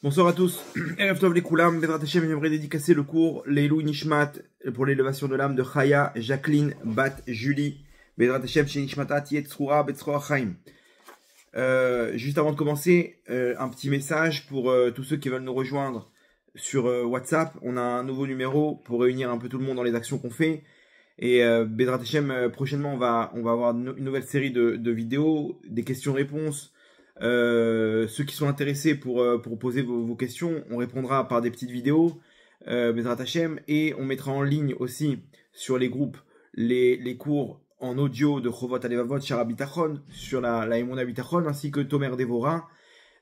Bonsoir à tous. Erev Tov les Koulam, Bezrat Hashem, j'aimerais dédicacer le cours Leilou Nishmat pour l'élévation de l'âme de Chaya, Jacqueline, Bat, Julie, Bezrat Hashem, chez Nishmata, Tietzroura, Betzroa Chaim. Juste avant de commencer, un petit message pour tous ceux qui veulent nous rejoindre sur WhatsApp. On a un nouveau numéro pour réunir un peu tout le monde dans les actions qu'on fait. Et Bezrat Hashem, prochainement, on va avoir une nouvelle série de vidéos, des questions-réponses. Ceux qui sont intéressés pour poser vos questions, on répondra par des petites vidéos, Bezrat Hashem, et on mettra en ligne aussi sur les groupes les cours en audio de Chovot Alevavot, Shara Bitachon, sur la Emuna Bitachon, ainsi que Tomer Devora.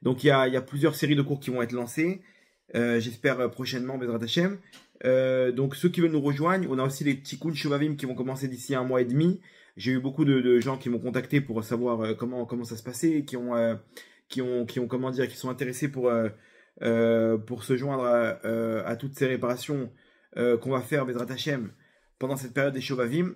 Donc il y a plusieurs séries de cours qui vont être lancées, j'espère prochainement, Bezrat Hashem. Donc ceux qui veulent nous rejoindre, on a aussi les Tikkun Shuvavim qui vont commencer d'ici 1 mois et demi. J'ai eu beaucoup de gens qui m'ont contacté pour savoir comment ça se passait, qui sont intéressés pour se joindre à toutes ces réparations qu'on va faire Bezrat Hashem pendant cette période des Shuvavim.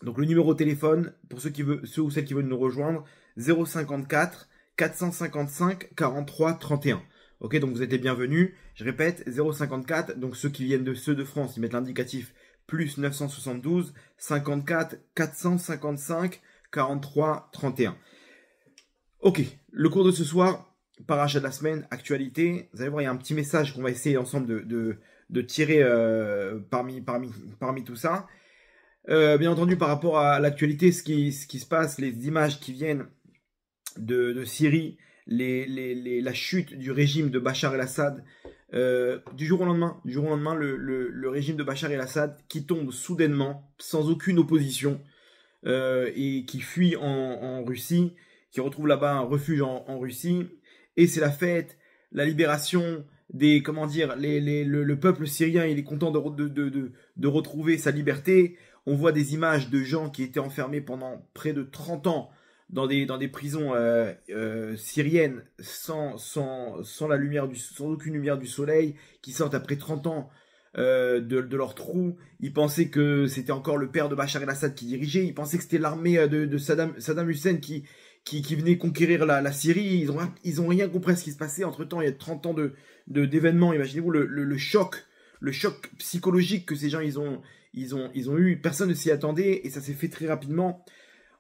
Donc le numéro de téléphone pour ceux ou celles qui veulent nous rejoindre, 054 455 43 31. Ok, donc vous êtes les bienvenus. Je répète, 054. Donc ceux qui viennent de France, ils mettent l'indicatif plus 972 54 455 43 31. Ok, le cours de ce soir, paracha de la semaine, actualité. Vous allez voir, il y a un petit message qu'on va essayer ensemble de tirer parmi tout ça. Bien entendu, par rapport à l'actualité, ce qui se passe, les images qui viennent de Syrie, la chute du régime de Bachar el-Assad, du jour au lendemain, le régime de Bachar el-Assad qui tombe soudainement, sans aucune opposition, et qui fuit en Russie, qui retrouve là-bas un refuge en Russie, et c'est la fête, la libération le peuple syrien, il est content de retrouver sa liberté. On voit des images de gens qui étaient enfermés pendant près de 30 ans dans des prisons syriennes sans aucune lumière du soleil, qui sortent après 30 ans de leur trou. Ils pensaient que c'était encore le père de Bachar el-Assad qui dirigeait, ils pensaient que c'était l'armée de Saddam Hussein qui venait conquérir la Syrie. Ils ont rien compris à ce qui se passait. Entre temps, il y a 30 ans d'événements. Imaginez-vous le choc psychologique que ces gens ils ont eu. Personne ne s'y attendait et ça s'est fait très rapidement.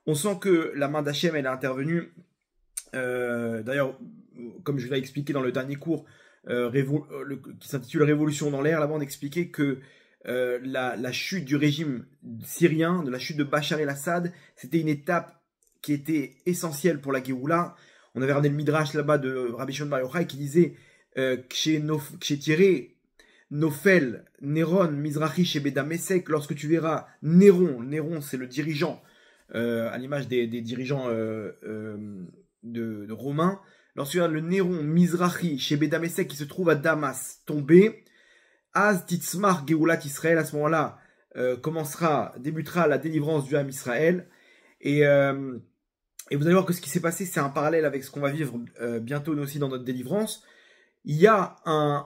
On sent que la main d'Hachem, elle est intervenue. D'ailleurs, comme je l'ai expliqué dans le dernier cours, qui s'intitule Révolution dans l'air, là-bas on expliquait que la chute du régime syrien, de la chute de Bachar el-Assad, c'était une étape qui était essentielle pour la Géoula. On avait regardé le Midrash là-bas de Rabbi Shimon Bar Yochai qui disait chez Tiré, Nofel, Néron, Mizrahi, chez Beda Mesek, lorsque tu verras Néron c'est le dirigeant, à l'image des dirigeants de Romains, lorsque tu verras le Néron, Mizrahi, chez Beda Mesek qui se trouve à Damas, tombé, Az Titzmar Géoulat Israël, à ce moment-là, débutera la délivrance du Ham Israël. Et vous allez voir que ce qui s'est passé, c'est un parallèle avec ce qu'on va vivre bientôt nous aussi dans notre délivrance. Il y a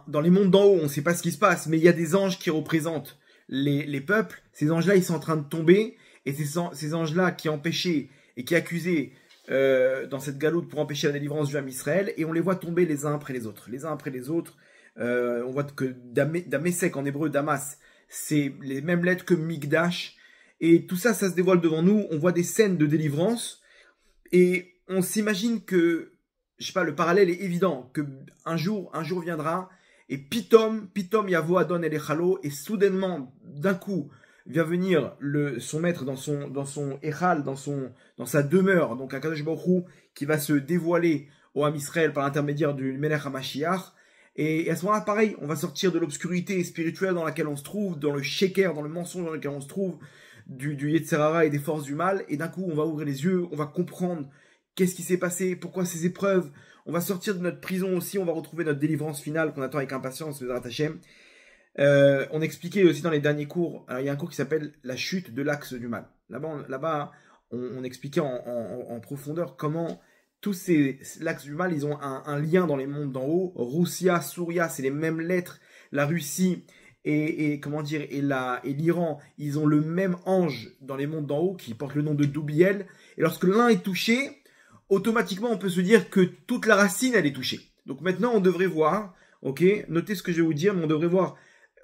dans les mondes d'en haut, on ne sait pas ce qui se passe, mais il y a des anges qui représentent les peuples. Ces anges-là, ils sont en train de tomber, et ces anges-là qui empêchaient et qui accusaient dans cette galoute pour empêcher la délivrance du Ham Israël, et on les voit tomber les uns après les autres. On voit que Damesek en hébreu, Damas, c'est les mêmes lettres que Migdash. Et tout ça, ça se dévoile devant nous. On voit des scènes de délivrance. Et on s'imagine que, je sais pas, le parallèle est évident. Que un jour viendra. Et Pitom Yavo Adon Elechalo. Et soudainement, d'un coup, vient venir son maître dans son Echal, dans sa demeure. Donc, un Kadosh Baruch Hu qui va se dévoiler au Ham Israël par l'intermédiaire du Melech HaMashiach. Et à ce moment-là, pareil, on va sortir de l'obscurité spirituelle dans laquelle on se trouve, dans le sheker, dans le mensonge dans lequel on se trouve, du Yetzer Hara et des forces du mal, et d'un coup on va ouvrir les yeux, on va comprendre qu'est-ce qui s'est passé, pourquoi ces épreuves, on va sortir de notre prison aussi, on va retrouver notre délivrance finale qu'on attend avec impatience, Bezrat Hashem. On expliquait aussi dans les derniers cours, alors il y a un cours qui s'appelle la chute de l'axe du mal. Là-bas on expliquait en profondeur comment tous l'axe du mal, ils ont un lien dans les mondes d'en haut. Roussia, Souria, c'est les mêmes lettres. La Russie et l'Iran, ils ont le même ange dans les mondes d'en haut qui porte le nom de Doubiel. Et lorsque l'un est touché, automatiquement on peut se dire que toute la racine elle est touchée. Donc maintenant, on devrait voir, ok, notez ce que je vais vous dire, mais on devrait voir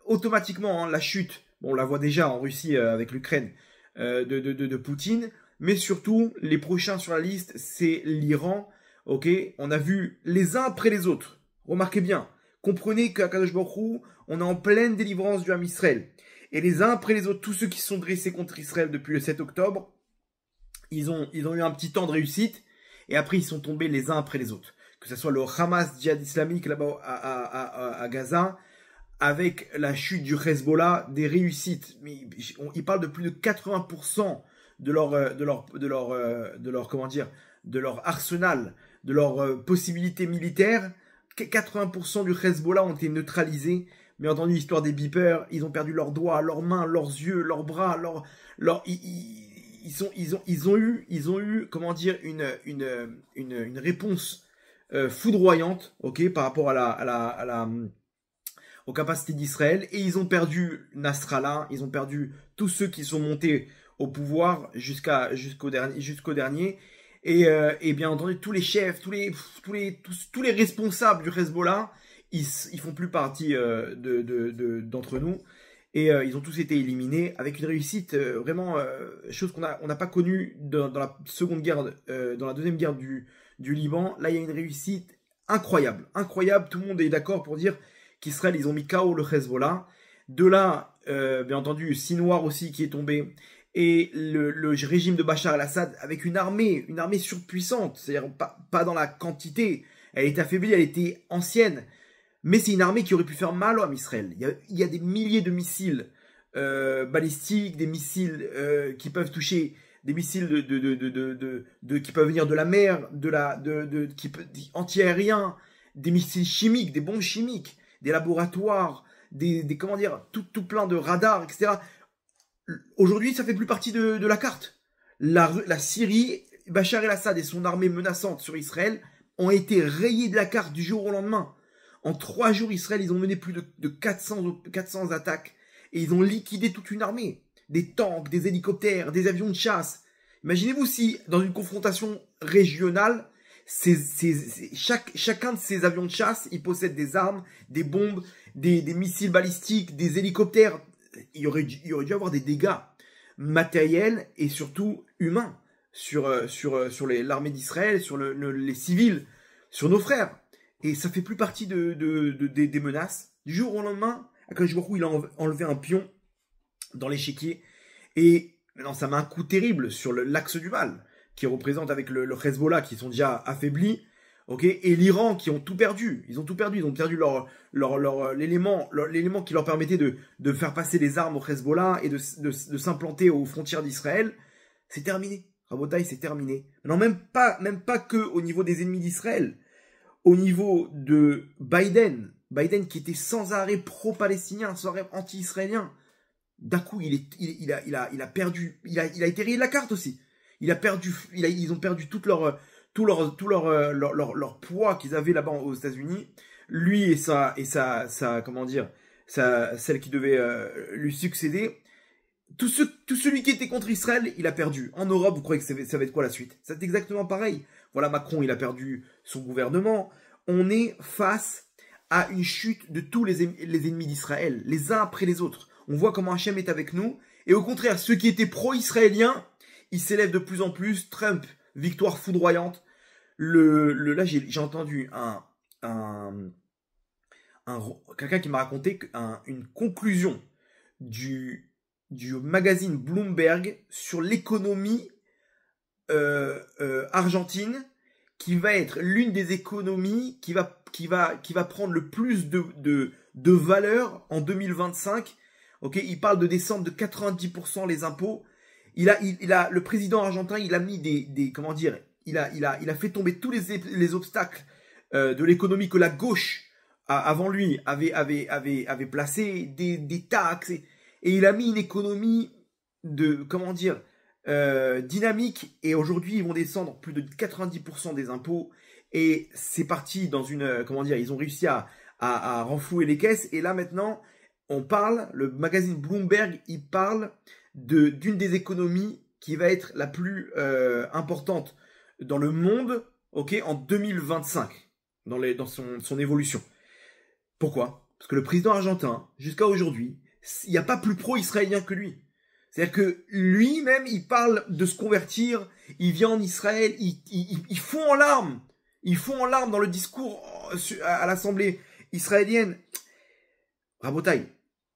automatiquement la chute. Bon, on la voit déjà en Russie avec l'Ukraine de Poutine, mais surtout, les prochains sur la liste, c'est l'Iran, ok. On a vu les uns après les autres. Remarquez bien, comprenez qu'à Kadosh Baruch Hu, on est en pleine délivrance du Ham Israël. Et les uns après les autres, tous ceux qui se sont dressés contre Israël depuis le 7 octobre, ils ont eu un petit temps de réussite, et après ils sont tombés les uns après les autres. Que ce soit le Hamas djihad islamique là-bas à Gaza, avec la chute du Hezbollah, des réussites. Mais ils parlent de plus de 80% de leur arsenal, de leurs possibilités militaires. 80% du Hezbollah ont été neutralisés. Mais entendu l'histoire des beepers, ils ont perdu leurs doigts, leurs mains, leurs yeux, leurs bras, ils ont eu, comment dire, une réponse foudroyante, ok, par rapport aux capacités d'Israël, et ils ont perdu Nasrallah, ils ont perdu tous ceux qui sont montés au pouvoir jusqu'au dernier, et bien entendu tous les chefs, tous les responsables du Hezbollah, ils font plus partie d'entre nous. Et ils ont tous été éliminés avec une réussite vraiment, chose qu'on n'a pas connue dans la seconde guerre, dans la deuxième guerre du Liban. Là, il y a une réussite incroyable. Incroyable, tout le monde est d'accord pour dire qu'Israël, ils ont mis KO le Hezbollah. De là, bien entendu, Sinwar aussi qui est tombé. Et le régime de Bachar el-Assad avec une armée surpuissante, c'est-à-dire pas dans la quantité. Elle est affaiblie, elle était ancienne. Mais c'est une armée qui aurait pu faire mal à Israël. Il y a des milliers de missiles balistiques, des missiles qui peuvent toucher, des missiles qui peuvent venir de la mer, anti-aériens, des missiles chimiques, des bombes chimiques, des laboratoires, comment dire, tout plein de radars, etc. Aujourd'hui, ça fait plus partie de la carte. La Syrie, Bachar el-Assad et son armée menaçante sur Israël ont été rayés de la carte du jour au lendemain. En 3 jours, Israël, ils ont mené plus de 400 attaques. Et ils ont liquidé toute une armée. Des tanks, des hélicoptères, des avions de chasse. Imaginez-vous si, dans une confrontation régionale, chacun de ces avions de chasse, ils possèdent des armes, des bombes, des missiles balistiques, des hélicoptères. Il y aurait dû avoir des dégâts matériels et surtout humains sur l'armée d'Israël, sur les civils, sur nos frères. Et ça fait plus partie des menaces. Du jour au lendemain, Akadosh Baruch Hu, il a enlevé un pion dans l'échiquier. Et maintenant, ça met un coup terrible sur l'axe du mal, qui représente avec le Hezbollah, qui sont déjà affaiblis, okay, et l'Iran, qui ont tout perdu. Ils ont tout perdu. Ils ont perdu l'élément qui leur permettait de faire passer les armes au Hezbollah et de s'implanter aux frontières d'Israël. C'est terminé. Rabotai, c'est terminé. Non, même pas que au niveau des ennemis d'Israël. Au niveau de Biden qui était sans arrêt pro-palestinien, sans arrêt anti-israélien, d'un coup, il a perdu, il a été rayé de la carte aussi. Ils ont perdu tout leur poids qu'ils avaient là-bas aux États-Unis. Lui et comment dire, celle qui devait lui succéder. Tout celui qui était contre Israël, il a perdu. En Europe, vous croyez que ça va être quoi la suite? C'est exactement pareil. Voilà, Macron, il a perdu son gouvernement. On est face à une chute de tous les ennemis d'Israël, les uns après les autres. On voit comment Hachem est avec nous. Et au contraire, ceux qui étaient pro-israéliens, ils s'élèvent de plus en plus. Trump, victoire foudroyante. Là, j'ai entendu quelqu'un qui m'a raconté une conclusion du magazine Bloomberg sur l'économie argentine, qui va être l'une des économies qui va prendre le plus de valeur en 2025. Okay, il parle de descendre de 90% les impôts. Le président argentin, il a mis comment dire, il a fait tomber tous les obstacles de l'économie que la gauche avant lui avait placé, des taxes, et il a mis une économie de, comment dire, dynamique, et aujourd'hui ils vont descendre plus de 90% des impôts, et c'est parti dans une, comment dire, ils ont réussi à renflouer les caisses, et là maintenant le magazine Bloomberg, il parle d'une des économies qui va être la plus importante dans le monde, ok, en 2025. dans son évolution. Pourquoi? Parce que le président argentin, jusqu'à aujourd'hui, il n'y a pas plus pro-israélien que lui. C'est-à-dire que lui-même, il parle de se convertir, il vient en Israël, il fond en larmes. Il fond en larmes dans le discours à l'Assemblée israélienne. Rabotaï,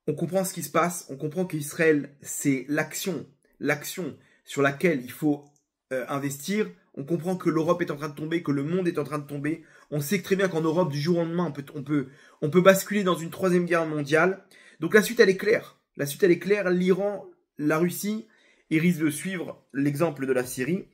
on comprend ce qui se passe, on comprend qu'Israël, c'est l'action sur laquelle il faut investir. On comprend que l'Europe est en train de tomber, que le monde est en train de tomber. On sait très bien qu'en Europe, du jour au lendemain, on peut basculer dans une troisième guerre mondiale. Donc la suite, elle est claire. La suite, elle est claire. L'Iran, la Russie, ils risquent de suivre l'exemple de la Syrie.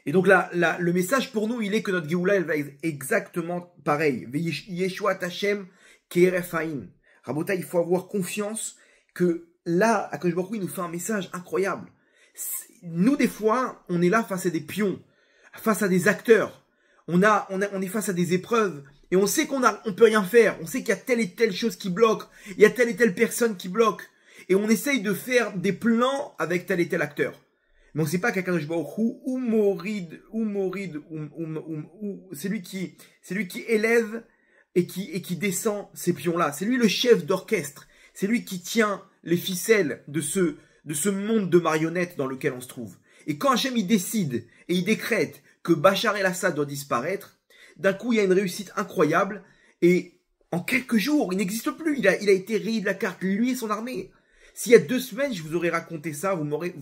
Et donc le message pour nous, il est que notre Géoula, elle va être exactement pareil. Yeshua Hashem Keref Haïn. Rabota, il faut avoir confiance que là, Akadosh Baruch Hu, il nous fait un message incroyable. Nous, des fois, on est là face à des pions, face à des acteurs. On est face à des épreuves et on sait on peut rien faire. On sait qu'il y a telle et telle chose qui bloque. Il y a telle et telle personne qui bloque. Et on essaye de faire des plans avec tel et tel acteur. Mais on ne sait pas qu'Akadosh Baruch Hu, c'est lui qui élève et qui descend ces pions-là. C'est lui le chef d'orchestre. C'est lui qui tient les ficelles de ce monde de marionnettes dans lequel on se trouve. Et quand Hachem il décide et il décrète que Bachar el-Assad doit disparaître, d'un coup il y a une réussite incroyable et en quelques jours il n'existe plus. Il a été rayé de la carte, lui et son armée. S'il y a 2 semaines je vous aurais raconté ça, vous m'aurez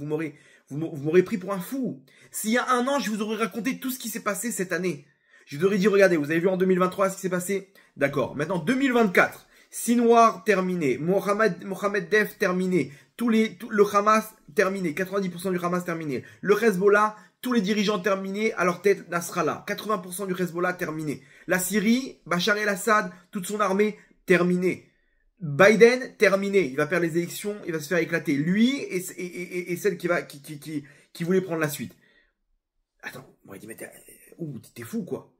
pris pour un fou. S'il y a 1 an je vous aurais raconté tout ce qui s'est passé cette année. Je vous aurais dit regardez, vous avez vu en 2023 ce qui s'est passé. D'accord. Maintenant 2024. Sinwar terminé, Mohamed Def terminé, le Hamas terminé, 90% du Hamas terminé, le Hezbollah, tous les dirigeants terminés, à leur tête Nasrallah, 80% du Hezbollah terminé, la Syrie, Bachar el-Assad, toute son armée terminée, Biden terminé, il va perdre les élections, il va se faire éclater, lui et celle qui voulait prendre la suite. Attends, moi il dit mais t'es fou quoi,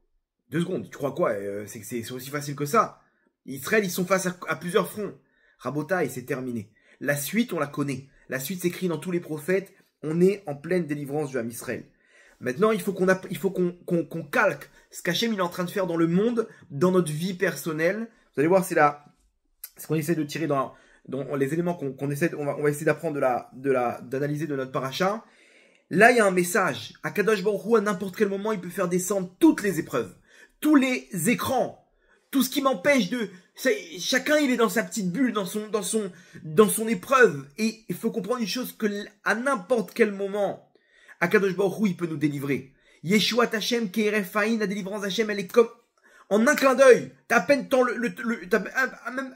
2 secondes, tu crois quoi, c'est aussi facile que ça. Israël, ils sont face à plusieurs fronts. Rabota, et c'est terminé. La suite, on la connaît. La suite s'écrit dans tous les prophètes. On est en pleine délivrance du Ham Israël. Maintenant, il faut qu'on calque ce qu'Hachem il est en train de faire dans le monde, dans notre vie personnelle. Vous allez voir, c'est ce qu'on essaie de tirer dans les éléments on va essayer d'apprendre d'analyser de notre paracha. Là, il y a un message. Akadosh Baruch Hu, à n'importe quel moment, il peut faire descendre toutes les épreuves, tous les écrans. Tout ce qui m'empêche chacun il est dans sa petite bulle, dans son épreuve. Et il faut comprendre une chose, que à n'importe quel moment, Akadosh Baruch Hu, il peut nous délivrer. Yeshua Hashem Keref Haïn, la délivrance d'Hachem, elle est comme en un clin d'œil. T'as à peine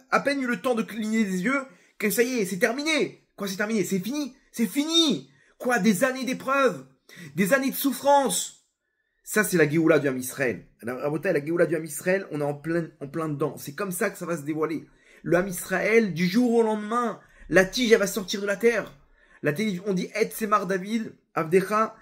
à peine eu le temps de cligner des yeux, que ça y est, c'est terminé. Quoi, c'est terminé? C'est fini? C'est fini! Quoi, des années d'épreuves, des années de souffrance. Ça, c'est la Géoula du Ham Israël. La Géoula du Ham Israël, on est en plein dedans. C'est comme ça que ça va se dévoiler. Le Ham Israël, du jour au lendemain, la tige, elle va sortir de la terre. On dit Et Semar David, Avdecha,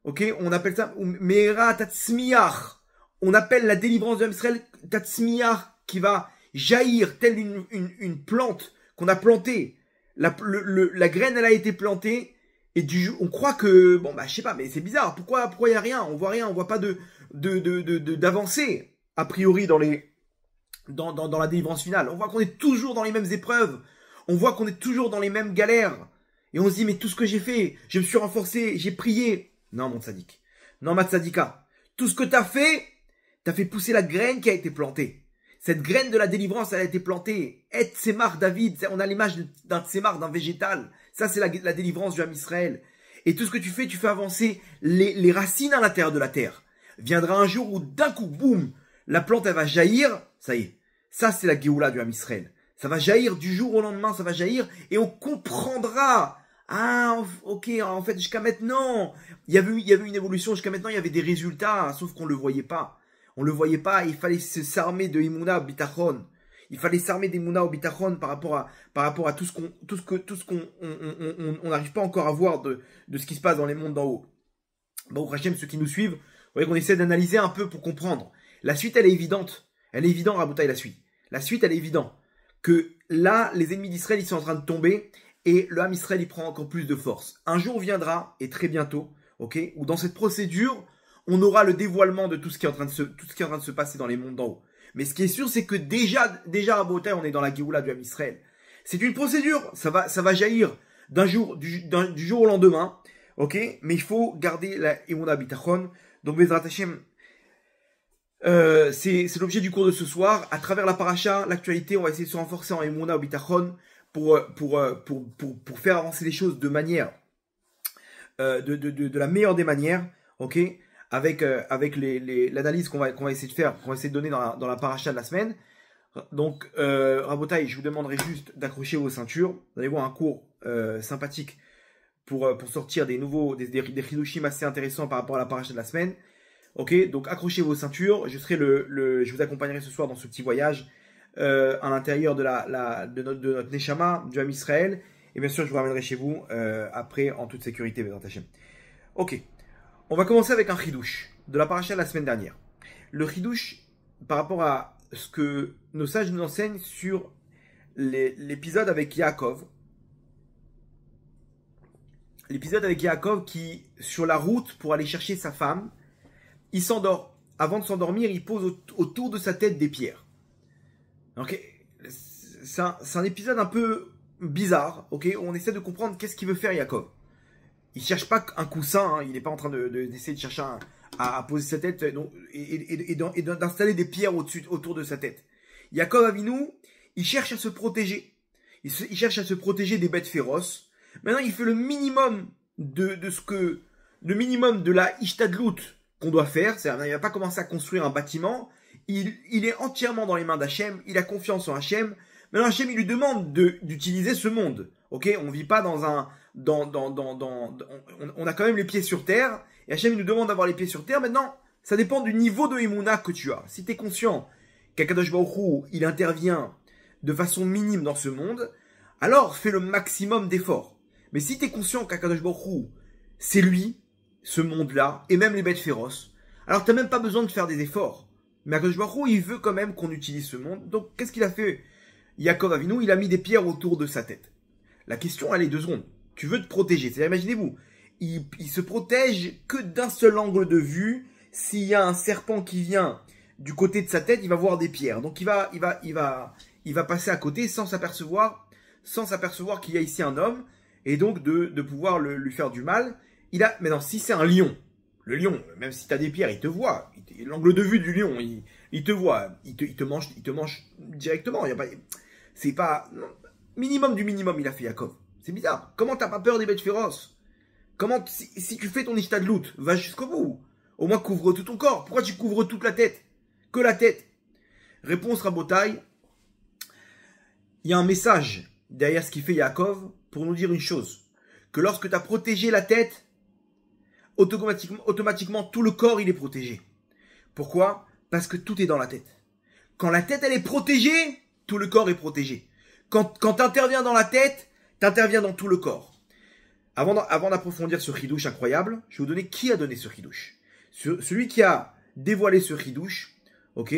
ok, on appelle ça Meera Tatsmiach. On appelle la délivrance du Ham Israël Tatsmiach, qui va jaillir telle une plante qu'on a plantée. La graine, elle a été plantée. Et on croit que, bon, je sais pas, mais c'est bizarre. Pourquoi il y a rien? On voit pas d'avancée, a priori, dans la délivrance finale. On voit qu'on est toujours dans les mêmes épreuves. On voit qu'on est toujours dans les mêmes galères. Et on se dit, mais tout ce que j'ai fait, je me suis renforcé, j'ai prié. Non, mon tzaddik. Non, ma tzaddika. Tout ce que t'as fait pousser la graine qui a été plantée. Cette graine de la délivrance, elle a été plantée. Et Tsemar David, on a l'image d'un Tsemar, d'un végétal. Ça, c'est la délivrance du Ham Israël. Et tout ce que tu fais avancer les racines à l'intérieur de la terre. Viendra un jour où d'un coup, boum, la plante, elle va jaillir. Ça y est. Ça, c'est la Géoula du Ham Israël. Ça va jaillir du jour au lendemain, ça va jaillir. Et on comprendra. Ah, ok, en fait, jusqu'à maintenant, il y avait une évolution. Jusqu'à maintenant, il y avait des résultats, sauf qu'on le voyait pas. On le voyait pas, il fallait s'armer de Imuna au Bitachon. Il fallait s'armer d'Imuna au Bitachon par rapport à tout ce qu'on n'arrive pas encore à voir de ce qui se passe dans les mondes d'en haut. Bon, Hachem, ceux qui nous suivent, vous voyez qu'on essaie d'analyser un peu pour comprendre. La suite, elle est évidente. Elle est évidente, Raboutaï, la suite. La suite, elle est évidente. Que là, les ennemis d'Israël, ils sont en train de tomber et le Ham Israël, il prend encore plus de force. Un jour viendra, et très bientôt, ok, où dans cette procédure, on aura le dévoilement de tout ce qui est en train de se passer dans les mondes d'en haut. Mais ce qui est sûr, c'est que déjà à Botaï, on est dans la Géoula du Ham Israël. C'est une procédure, ça va jaillir du jour au lendemain, ok? Mais il faut garder la Emunah Bitachon. Donc, Bezrat Hashem, c'est l'objet du cours de ce soir. À travers la paracha, l'actualité, on va essayer de se renforcer en Emunah Bitachon pour faire avancer les choses de manière, de la meilleure des manières, ok? Avec l'analyse qu'on va essayer de faire, qu'on va essayer de donner dans la paracha de la semaine. Donc, Rabotai, je vous demanderai juste d'accrocher vos ceintures. Vous allez voir un cours sympathique pour sortir des chidushim assez intéressants par rapport à la paracha de la semaine. Ok, donc accrochez vos ceintures. Je vous accompagnerai ce soir dans ce petit voyage à l'intérieur de notre Neshama, du Ham Israël. Et bien sûr, je vous ramènerai chez vous après en toute sécurité, Bezrat Hashem. Ok. On va commencer avec un chidouche de la paracha de la semaine dernière. Le chidouche par rapport à ce que nos sages nous enseignent sur l'épisode avec Yaakov. L'épisode avec Yaakov qui, sur la route pour aller chercher sa femme, il s'endort. Avant de s'endormir, il pose autour de sa tête des pierres. Ok, c'est un épisode un peu bizarre. Ok, on essaie de comprendre qu'est-ce qu'il veut faire Yaakov. Il cherche pas un coussin, hein, il n'est pas en train d'essayer de chercher à poser sa tête et d'installer des pierres autour de sa tête. Yaakov Avinu, il cherche à se protéger. Il cherche à se protéger des bêtes féroces. Maintenant, il fait le minimum le minimum de la ishtadlout qu'on doit faire. C'est-à-dire, il va pas commencer à construire un bâtiment. Il est entièrement dans les mains d'Hachem. Il a confiance en Hachem. Maintenant, Hachem, il lui demande d'utiliser ce monde. Ok, on vit pas dans un, on a quand même les pieds sur terre. Et Hachem, il nous demande d'avoir les pieds sur terre. Maintenant, ça dépend du niveau de Emouna que tu as. Si tu es conscient qu'Akadosh Baruch Hu, il intervient de façon minime dans ce monde, alors fais le maximum d'efforts. Mais si tu es conscient qu'Akadosh Baruch Hu, c'est lui, ce monde-là, et même les bêtes féroces, alors tu n'as même pas besoin de faire des efforts. Mais Akadosh Baruch Hu, il veut quand même qu'on utilise ce monde. Donc, qu'est-ce qu'il a fait Yaakov Avinu, il a mis des pierres autour de sa tête. La question, elle est 2 secondes. Tu veux te protéger. C'est-à-dire, imaginez-vous, il se protège que d'un seul angle de vue. S'il y a un serpent qui vient du côté de sa tête, il va voir des pierres. Donc, il va passer à côté sans s'apercevoir qu'il y a ici un homme. Et donc, de pouvoir lui faire du mal. Maintenant, si c'est un lion, le lion, même si tu as des pierres, il te voit. L'angle de vue du lion, il te voit. Il te mange directement. C'est pas... Non, minimum du minimum, il a fait Yaakov. C'est bizarre. Comment t'as pas peur des bêtes féroces? Comment, si tu fais ton ishtadlout, va jusqu'au bout. Au moins couvre tout ton corps. Pourquoi tu couvres toute la tête? Que la tête. Réponse Rabotai. Il y a un message derrière ce qu'il fait Yaakov pour nous dire une chose. Que lorsque tu as protégé la tête, automatiquement tout le corps il est protégé. Pourquoi? Parce que tout est dans la tête. Quand la tête elle est protégée, tout le corps est protégé. Quand tu interviens dans la tête, tu interviens dans tout le corps. Avant d'approfondir ce chidouche incroyable, je vais vous donner qui a donné ce chidouche. Celui qui a dévoilé ce chidouche, ok,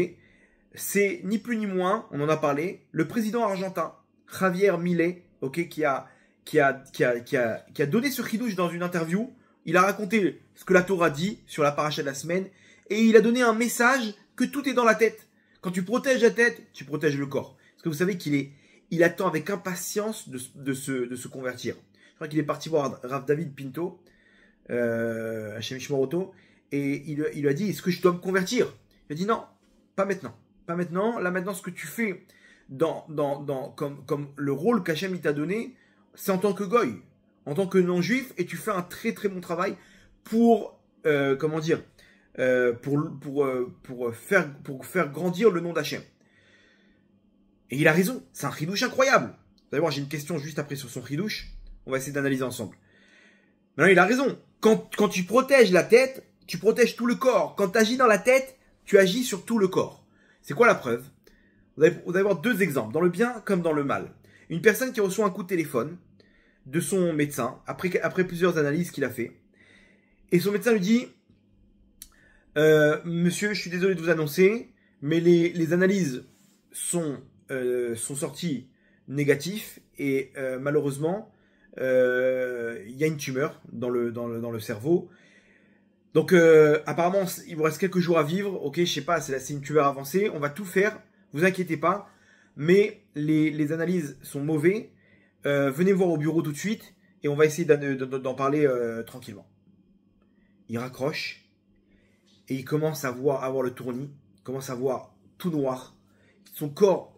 c'est ni plus ni moins, on en a parlé, le président argentin, Javier Milei, ok, qui a donné ce chidouche dans une interview. Il a raconté ce que la Torah dit sur la paracha de la semaine et il a donné un message que tout est dans la tête. Quand tu protèges la tête, tu protèges le corps. Parce que vous savez il attend avec impatience de se convertir. Je crois qu'il est parti voir Rav David Pinto, Hashem Shmoroto, et il lui a dit, est-ce que je dois me convertir? Il a dit non, pas maintenant. Pas maintenant. Là maintenant, ce que tu fais comme le rôle qu'Hachem t'a donné, c'est en tant que goy, en tant que non-juif, et tu fais un très très bon travail pour faire grandir le nom d'Hachem. Et il a raison, c'est un chidouche incroyable. Vous allez voir, j'ai une question juste après sur son chidouche. On va essayer d'analyser ensemble. Maintenant, il a raison. Quand tu protèges la tête, tu protèges tout le corps. Quand tu agis dans la tête, tu agis sur tout le corps. C'est quoi la preuve? Vous allez voir 2 exemples, dans le bien comme dans le mal. Une personne qui reçoit un coup de téléphone de son médecin, après plusieurs analyses qu'il a fait. Et son médecin lui dit, monsieur, je suis désolé de vous annoncer, mais les analyses sont sorties négatives et malheureusement, il y a une tumeur dans le cerveau. Donc, apparemment, il vous reste quelques jours à vivre. Ok, je sais pas, c'est une tumeur avancée. On va tout faire. Vous inquiétez pas. Mais les analyses sont mauvais. Venez me voir au bureau tout de suite. Et on va essayer d'en parler tranquillement. Il raccroche. Et il commence à avoir le tournis. Il commence à voir tout noir. Son corps,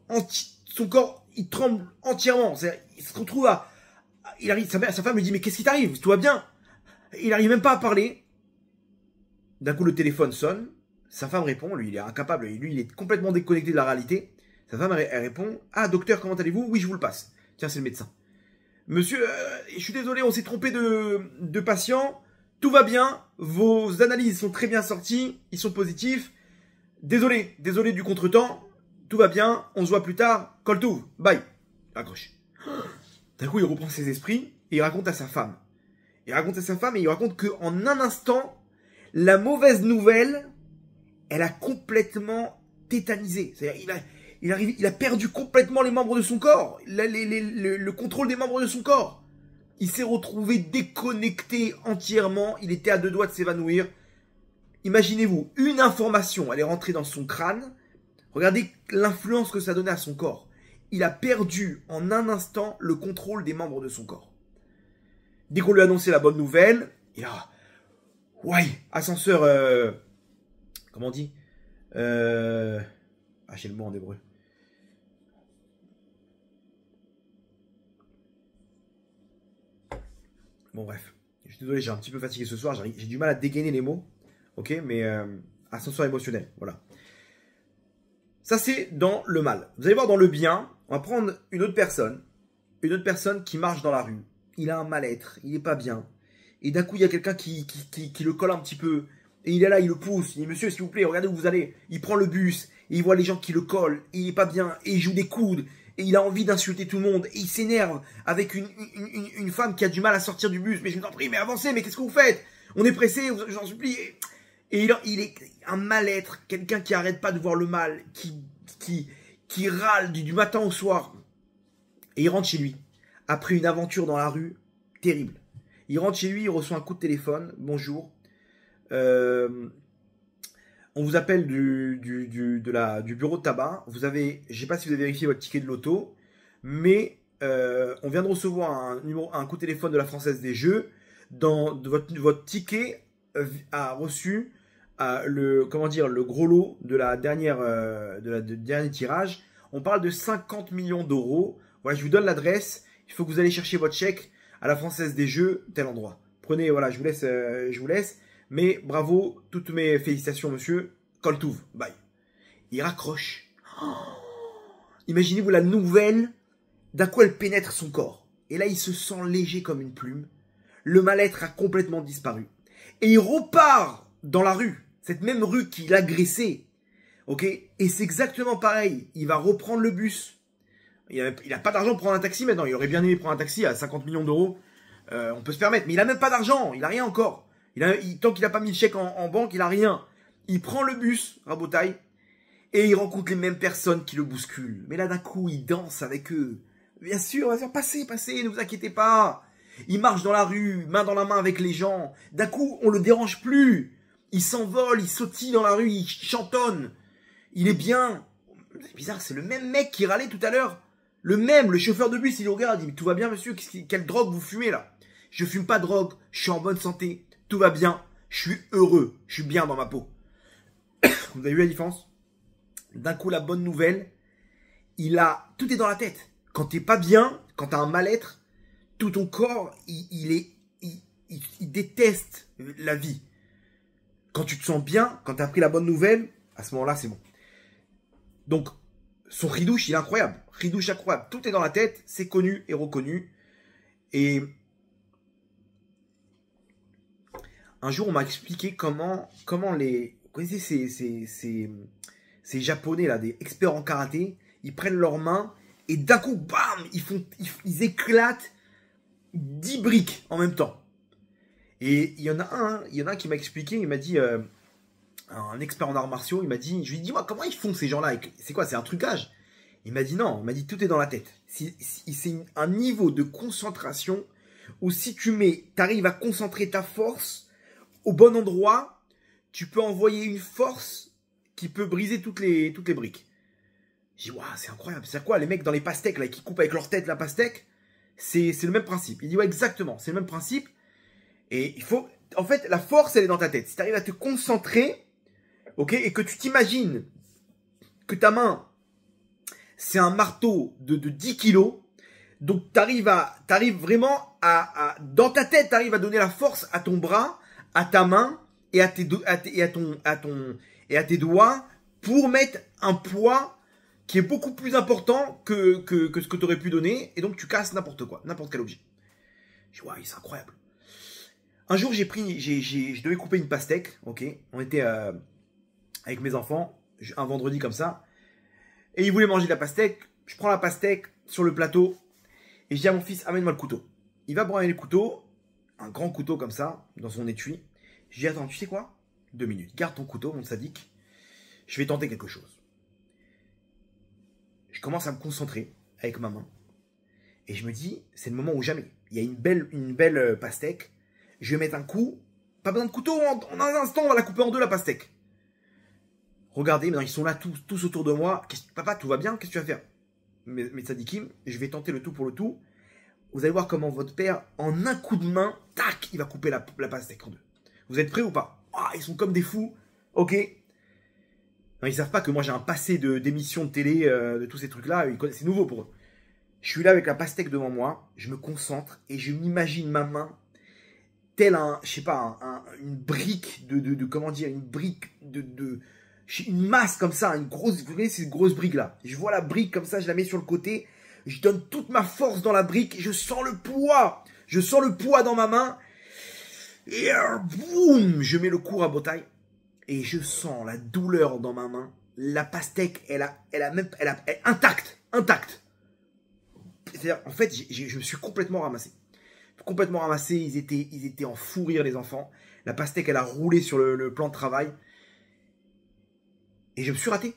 il tremble entièrement. Il se retrouve il arrive, sa femme lui dit, mais qu'est-ce qui t'arrive? Tout va bien? Il n'arrive même pas à parler. D'un coup, le téléphone sonne. Sa femme répond. Lui, il est incapable. Lui, il est complètement déconnecté de la réalité. Sa femme, elle répond. Ah, docteur, comment allez-vous? Oui, je vous le passe. Tiens, c'est le médecin. Monsieur, je suis désolé, on s'est trompé de patient. Tout va bien. Vos analyses sont très bien sorties. Ils sont positifs. Désolé du contretemps. Tout va bien. On se voit plus tard. Call to. Bye. Accroche. D'un coup, il reprend ses esprits et il raconte à sa femme. Il raconte qu'en un instant, la mauvaise nouvelle, elle a complètement tétanisé. C'est-à-dire, il a perdu complètement les membres de son corps, le contrôle des membres de son corps. Il s'est retrouvé déconnecté entièrement. Il était à 2 doigts de s'évanouir. Imaginez-vous, une information, elle est rentrée dans son crâne. Regardez l'influence que ça donnait à son corps. Il a perdu en un instant le contrôle des membres de son corps. Dès qu'on lui a annoncé la bonne nouvelle, il a... Ouais, ascenseur... comment on dit Ah, j'ai le mot en hébreu. Bon, bref. Je suis désolé, j'ai un petit peu fatigué ce soir. J'ai du mal à dégainer les mots. Ok, mais ascenseur émotionnel, voilà. Ça, c'est dans le mal. Vous allez voir dans le bien, on va prendre une autre personne qui marche dans la rue. Il a un mal-être, il n'est pas bien. Et d'un coup, il y a quelqu'un qui le colle un petit peu. Et il est là, il le pousse. Il dit, monsieur, s'il vous plaît, regardez où vous allez. Il prend le bus, et il voit les gens qui le collent. Et il n'est pas bien, et il joue des coudes. Et il a envie d'insulter tout le monde. Et il s'énerve avec une femme qui a du mal à sortir du bus. Mais je vous en prie, mais avancez, mais qu'est-ce que vous faites? On est pressé, j'en supplie. Et il est un mal-être, quelqu'un qui arrête pas de voir le mal, qui râle du matin au soir. Et il rentre chez lui. Après une aventure dans la rue terrible. Il rentre chez lui, il reçoit un coup de téléphone. Bonjour. On vous appelle du bureau de tabac. Je ne sais pas si vous avez vérifié votre ticket de loto, mais on vient de recevoir un coup de téléphone de la Française des Jeux. Votre ticket a reçu le gros lot de la dernière dernier tirage. On parle de 50 millions d'euros. Voilà, je vous donne l'adresse. Il faut que vous allez chercher votre chèque à la Française des Jeux, tel endroit. Prenez, voilà, je vous laisse. Mais bravo, toutes mes félicitations, monsieur. Call to, bye. Il raccroche. Oh, imaginez-vous la nouvelle, d'un coup elle pénètre son corps. Et là, il se sent léger comme une plume. Le mal-être a complètement disparu. Et il repart dans la rue, cette même rue qu'il a agressée. Ok? Et c'est exactement pareil. Il va reprendre le bus. Il n'a pas d'argent pour prendre un taxi maintenant. Il aurait bien aimé prendre un taxi à 50 millions d'euros. On peut se permettre. Mais il n'a même pas d'argent. Il n'a rien encore. Tant qu'il n'a pas mis le chèque en banque, il n'a rien. Il prend le bus, rabotaille, et il rencontre les mêmes personnes qui le bousculent. Mais là, d'un coup, il danse avec eux. Bien sûr, passez, ne vous inquiétez pas. Il marche dans la rue, main dans la main avec les gens. D'un coup, on le dérange plus. Il s'envole, il sautille dans la rue, il chantonne. Il est bien. C'est bizarre, c'est le même mec qui râlait tout à l'heure. Le chauffeur de bus, il le regarde, il dit, tout va bien, monsieur, quelle drogue vous fumez là? Je fume pas de drogue, je suis en bonne santé, tout va bien, je suis heureux, je suis bien dans ma peau. Vous avez vu la différence? D'un coup, la bonne nouvelle, tout est dans la tête. Quand t'es pas bien, quand t'as un mal-être, tout ton corps, il déteste la vie. Quand tu te sens bien, quand t'as pris la bonne nouvelle, à ce moment-là, c'est bon. Donc, son ridouche, il est incroyable. Ridouche incroyable. Tout est dans la tête, c'est connu et reconnu. Et un jour, on m'a expliqué comment vous connaissez ces Japonais là, des experts en karaté, ils prennent leurs mains et d'un coup, bam, ils éclatent 10 briques en même temps. Et il y en a un qui m'a expliqué, il m'a dit, un expert en arts martiaux, je lui ai dit, dis-moi, comment ils font ces gens-là? C'est quoi, c'est un trucage? Il m'a dit non, il m'a dit tout est dans la tête. C'est un niveau de concentration où si tu arrives à concentrer ta force au bon endroit, tu peux envoyer une force qui peut briser toutes les briques. J'ai dit, waouh, c'est incroyable. C'est quoi, les mecs dans les pastèques, là, qui coupent avec leur tête la pastèque, c'est le même principe. Il dit, ouais, exactement, c'est le même principe. Et il faut, en fait, la force, elle est dans ta tête. Si tu arrives à te concentrer, ok, et que tu t'imagines que ta main, c'est un marteau de 10 kilos, donc t'arrives vraiment dans ta tête, t'arrives à donner la force à ton bras, à ta main, et à tes doigts, pour mettre un poids qui est beaucoup plus important que ce que tu aurais pu donner, et donc tu casses n'importe quoi, n'importe quel objet. Je dis, ouais, c'est incroyable. Un jour, je devais couper une pastèque, ok. On était avec mes enfants, un vendredi comme ça, et ils voulaient manger de la pastèque. Je prends la pastèque sur le plateau, et je dis à mon fils, amène-moi le couteau. Il va prendre le couteau, un grand couteau comme ça, dans son étui. Je dis, attends, tu sais quoi? 2 minutes, garde ton couteau, mon sadique. Je vais tenter quelque chose. Je commence à me concentrer avec ma main. Et je me dis, c'est le moment ou jamais. Il y a une belle pastèque. Je vais mettre un coup. Pas besoin de couteau, en un instant, on va la couper en deux, la pastèque. Regardez, maintenant, ils sont là tous autour de moi. Papa, tout va bien? Qu'est-ce que tu vas faire? Mes tzadikim, je vais tenter le tout pour le tout. Vous allez voir comment votre père, en un coup de main, tac, il va couper la pastèque en deux. Vous êtes prêts ou pas? Ah, ils sont comme des fous. Ok. Non, ils savent pas que moi j'ai un passé d'émissions de télé, de tous ces trucs-là. C'est nouveau pour eux. Je suis là avec la pastèque devant moi. Je me concentre et je m'imagine ma main tel je sais pas, une brique comment dire, une brique une masse comme ça, une grosse, vous voyez ces grosses briques là. Je vois la brique comme ça, je la mets sur le côté. Je donne toute ma force dans la brique. Je sens le poids. Je sens le poids dans ma main. Et boum, je mets le coup à bataille. Et je sens la douleur dans ma main. La pastèque, elle est intacte. C'est-à-dire, en fait, je me suis complètement ramassé. Ils étaient en fou rire, les enfants. La pastèque, elle a roulé sur le plan de travail. Et je me suis raté.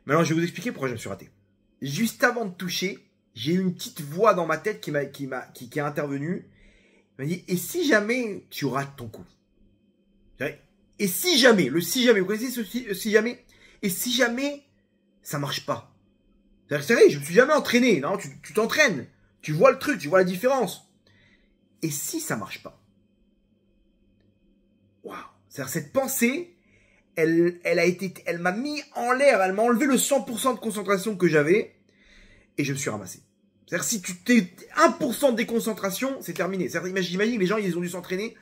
Maintenant, je vais vous expliquer pourquoi je me suis raté. Juste avant de toucher, j'ai eu une petite voix dans ma tête qui est intervenue. Il m'a dit, et si jamais tu rates ton coup? Et si jamais, vous connaissez ce si jamais? Et si jamais ça marche pas? C'est vrai, je me suis jamais entraîné, non? Tu t'entraînes, tu vois le truc, tu vois la différence. Et si ça marche pas? Waouh! C'est-à-dire, cette pensée, elle m'a mis en l'air, elle m'a enlevé le 100% de concentration que j'avais, et je me suis ramassé. C'est-à-dire, si tu t'es 1% de déconcentration, c'est terminé. C'est-à-dire, j'imagine que les gens, ils ont dû s'entraîner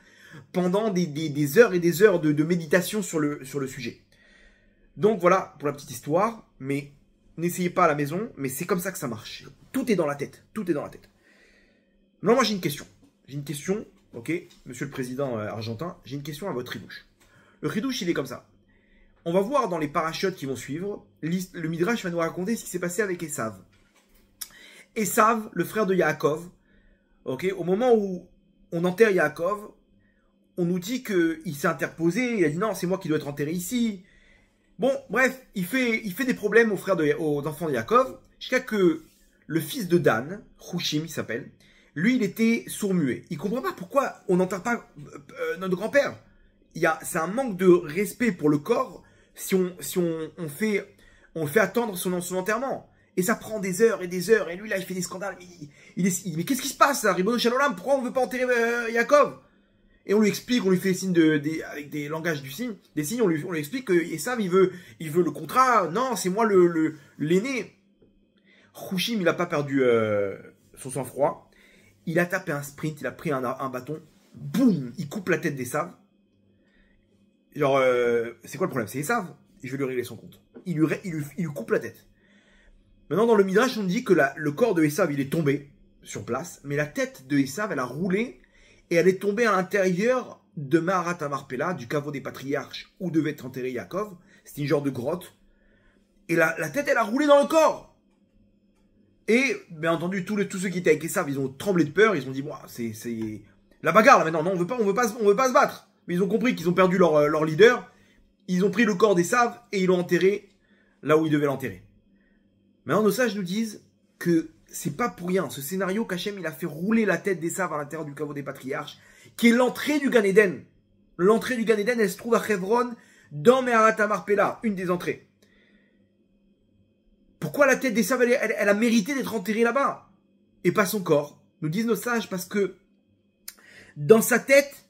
pendant des heures et des heures de méditation sur le sujet. Donc voilà pour la petite histoire, mais n'essayez pas à la maison, mais c'est comme ça que ça marche. Tout est dans la tête, Non, moi j'ai une question, ok, monsieur le président argentin, j'ai une question à votre ridouche. Le ridouche, il est comme ça. On va voir dans les parachutes qui vont suivre, le Midrash va nous raconter ce qui s'est passé avec Esav. Esav, le frère de Yaakov, ok, au moment où on enterre Yaakov, on nous dit qu'il s'est interposé, il a dit non, c'est moi qui dois être enterré ici. Bon, bref, il fait des problèmes aux enfants de Yaakov, jusqu'à que le fils de Dan, Hushim il s'appelle, lui il était sourd-muet. Il comprend pas pourquoi on n'enterre pas notre grand-père. C'est un manque de respect pour le corps si on fait attendre son enterrement. Et ça prend des heures et des heures, et lui là il fait des scandales. Mais qu'est-ce qui se passe là, Ribono Shalom, pourquoi on veut pas enterrer Yaakov? Et on lui explique, on lui fait signe avec des langages des signes, on lui explique que Esav, il veut le contrat. Non, c'est moi l'aîné. Hushim, il n'a pas perdu son sang-froid. Il a tapé un sprint, il a pris un bâton. Boum, il coupe la tête d'Esav. Genre, c'est quoi le problème? C'est Esav. Je vais lui régler son compte. Il lui coupe la tête. Maintenant, dans le Midrash, on dit que le corps de Esav, il est tombé sur place. Mais la tête de Esav, elle a roulé. Et elle est tombée à l'intérieur de Maharat Amarpela, du caveau des patriarches, où devait être enterré Yaakov. C'était une genre de grotte. Et la tête, elle a roulé dans le corps. Et, bien entendu, tous ceux qui étaient avec Esav, ils ont tremblé de peur. Ils ont dit, bon, c'est la bagarre, là, maintenant. Non, on veut pas se battre. Mais ils ont compris qu'ils ont perdu leur leader. Ils ont pris le corps d'Esav et ils l'ont enterré là où ils devaient l'enterrer. Maintenant, nos sages nous disent que c'est pas pour rien. Ce scénario qu'Hachem, il a fait rouler la tête d'Esav à l'intérieur du caveau des patriarches, qui est l'entrée du Gan Eden. L'entrée du Gan Eden, elle se trouve à Hebron, dans Meharat Marpella, une des entrées. Pourquoi la tête d'Esav, elle a mérité d'être enterrée là-bas et pas son corps? Nous disent nos sages parce que dans sa tête,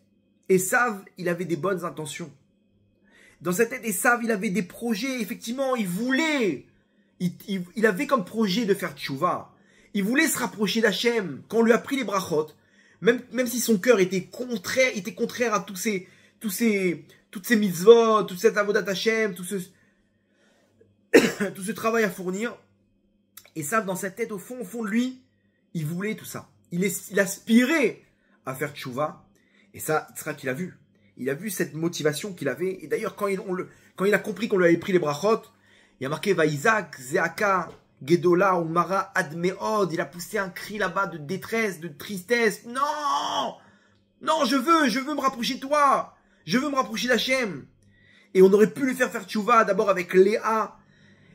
Esav, il avait des bonnes intentions. Dans sa tête, Esav, il avait des projets. Effectivement, il voulait. Il avait comme projet de faire tchouva. Il voulait se rapprocher d'Hachem. Quand on lui a pris les brachot, même si son cœur était contraire à toutes ces mitzvot, toute cette avodat Hachem, tout ce travail à fournir. Esav, dans sa tête, au fond de lui, il voulait tout ça. Il aspirait à faire tchouva. Et ça, Yitzhak, qu'il a vu. Il a vu cette motivation qu'il avait. Et d'ailleurs, quand il a compris qu'on lui avait pris les brachot, il a marqué Vaïzak, Zeaka, Gedola, Umara, Admeod. Il a poussé un cri là-bas de détresse, de tristesse. Non! Non, je veux me rapprocher de toi. Je veux me rapprocher d'Hachem. Et on aurait pu lui faire tchouva d'abord avec Léa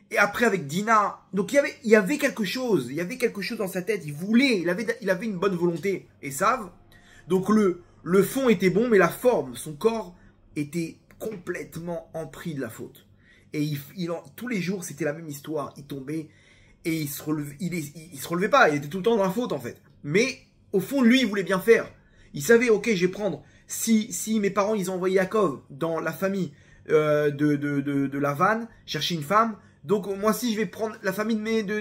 et après avec Dina. Donc il y avait quelque chose. Il y avait quelque chose dans sa tête. Il voulait, il avait une bonne volonté. Et savent. Donc le fond était bon, mais la forme, son corps était complètement empris de la faute. Et tous les jours, c'était la même histoire. Il tombait et il se relevait pas. Il était tout le temps dans la faute, en fait. Mais au fond, lui, il voulait bien faire. Il savait, ok, je vais prendre. Si mes parents, ils ont envoyé Yaakov dans la famille de Lavan, chercher une femme, donc moi aussi, je vais prendre la famille de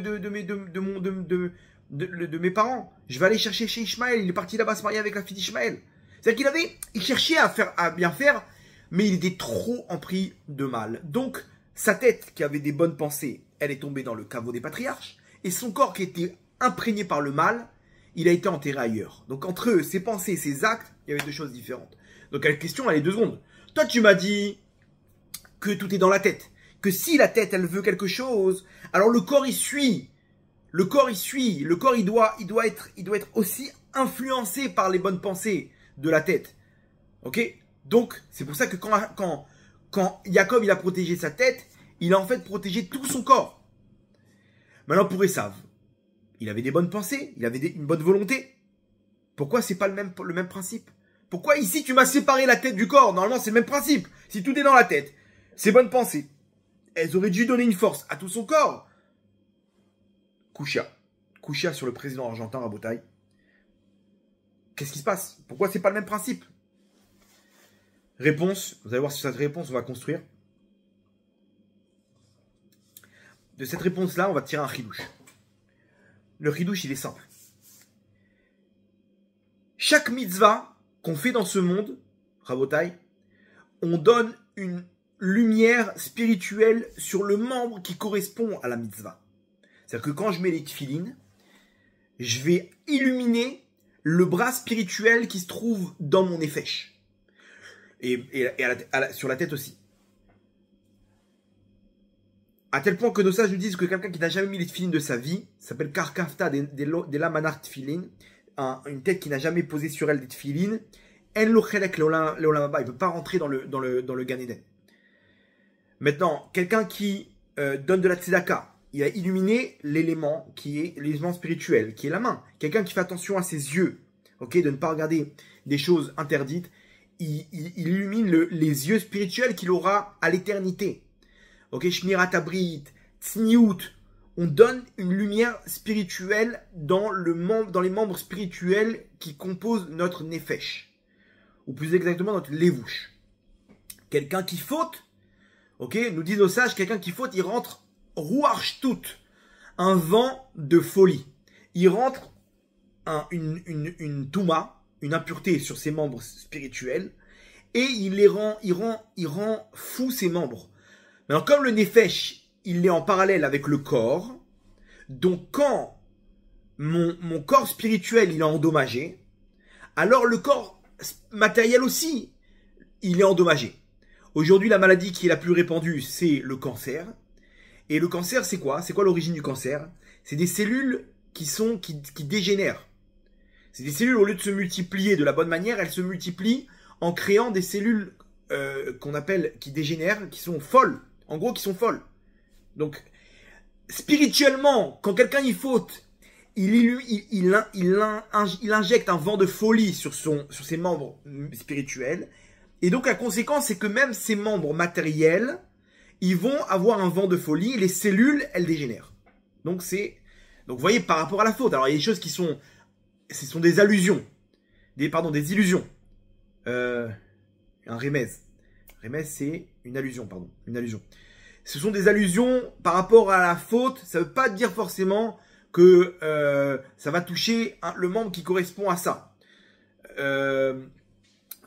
mes parents. Je vais aller chercher chez Ishmaël. Il est parti là-bas se marier avec la fille d'Ishmaël. C'est-à-dire il cherchait à bien faire, mais il était trop empris de mal. Donc, sa tête, qui avait des bonnes pensées, elle est tombée dans le caveau des patriarches, et son corps, qui était imprégné par le mal, il a été enterré ailleurs. Donc, entre eux, ses pensées, ses actes, il y avait deux choses différentes. Donc, la question, elle est 2 secondes. Toi, tu m'as dit que tout est dans la tête. Que si la tête, elle veut quelque chose, alors le corps, il suit. Le corps, il suit. Le corps, il doit être aussi influencé par les bonnes pensées de la tête. Ok? Donc, c'est pour ça que quand Yaakov, il a protégé sa tête, il a en fait protégé tout son corps. Maintenant, pour Esav, il avait des bonnes pensées, il avait une bonne volonté. Pourquoi c'est pas le même principe? Pourquoi ici, tu m'as séparé la tête du corps? Normalement, c'est le même principe. Si tout est dans la tête, ces bonnes pensées, elles auraient dû donner une force à tout son corps. Kouchia sur le président argentin, Rabotai. Qu'est-ce qui se passe? Pourquoi c'est pas le même principe? Réponse, vous allez voir sur cette réponse, on va construire. De cette réponse-là, on va tirer un chidouche. Le chidouche, il est simple. Chaque mitzvah qu'on fait dans ce monde, Rabotai, on donne une lumière spirituelle sur le membre qui correspond à la mitzvah. C'est-à-dire que quand je mets les tefilines, je vais illuminer le bras spirituel qui se trouve dans mon nefesh. Et sur la tête aussi. À tel point que nos sages nous disent que quelqu'un qui n'a jamais mis les tefilines de sa vie, s'appelle Karkafta de la manar tefilin, une tête qui n'a jamais posé sur elle des tefilines, en lo chelek leolam haba, il ne peut pas rentrer dans le Gan Eden. Maintenant, quelqu'un qui donne de la tzedaka, il a illuminé l'élément l'élément spirituel, qui est la main. Quelqu'un qui fait attention à ses yeux, ok, de ne pas regarder des choses interdites, il illumine les yeux spirituels qu'il aura à l'éternité. Ok, Shmirat Abrit, Tzniut, on donne une lumière spirituelle dans les membres spirituels qui composent notre nefesh, ou plus exactement notre levouche. Quelqu'un qui faute, ok, nous disent nos sages, quelqu'un qui faute, il rentre Ruach Shtut, un vent de folie. Il rentre une touma, une impureté sur ses membres spirituels, et il rend fou ses membres. Alors, comme le nefesh, il est en parallèle avec le corps, donc quand mon corps spirituel, il est endommagé, alors le corps matériel aussi, il est endommagé. Aujourd'hui, la maladie qui est la plus répandue, c'est le cancer. Et le cancer, c'est quoi? C'est quoi l'origine du cancer? C'est des cellules qui dégénèrent. C'est des cellules, au lieu de se multiplier de la bonne manière, elles se multiplient en créant des cellules qu'on appelle, qui dégénèrent, qui sont folles. En gros, qui sont folles. Donc, spirituellement, quand quelqu'un y faute, il injecte un vent de folie sur ses membres spirituels, Et donc la conséquence, c'est que même ces membres matériels, ils vont avoir un vent de folie et les cellules, elles dégénèrent. Donc vous voyez, par rapport à la faute, alors il y a des choses qui sont, ce sont des allusions, des illusions. Un remez. Remez, c'est une allusion, une allusion. Ce sont des allusions par rapport à la faute. Ça ne veut pas dire forcément que ça va toucher le membre qui correspond à ça.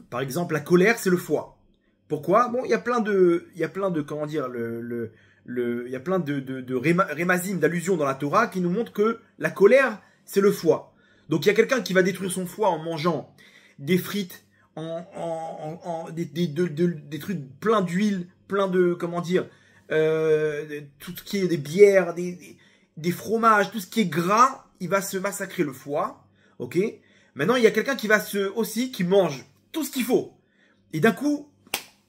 Par exemple, la colère, c'est le foie. Pourquoi? Bon, il y a plein de, comment dire, il y a plein de rémazim, d'allusions dans la Torah qui nous montrent que la colère, c'est le foie. Donc il y a quelqu'un qui va détruire son foie en mangeant des frites, des trucs plein d'huile, plein de, comment dire, tout ce qui est des bières, des fromages, tout ce qui est gras, il va se massacrer le foie. Ok. Maintenant, il y a quelqu'un qui qui mange tout ce qu'il faut. Et d'un coup,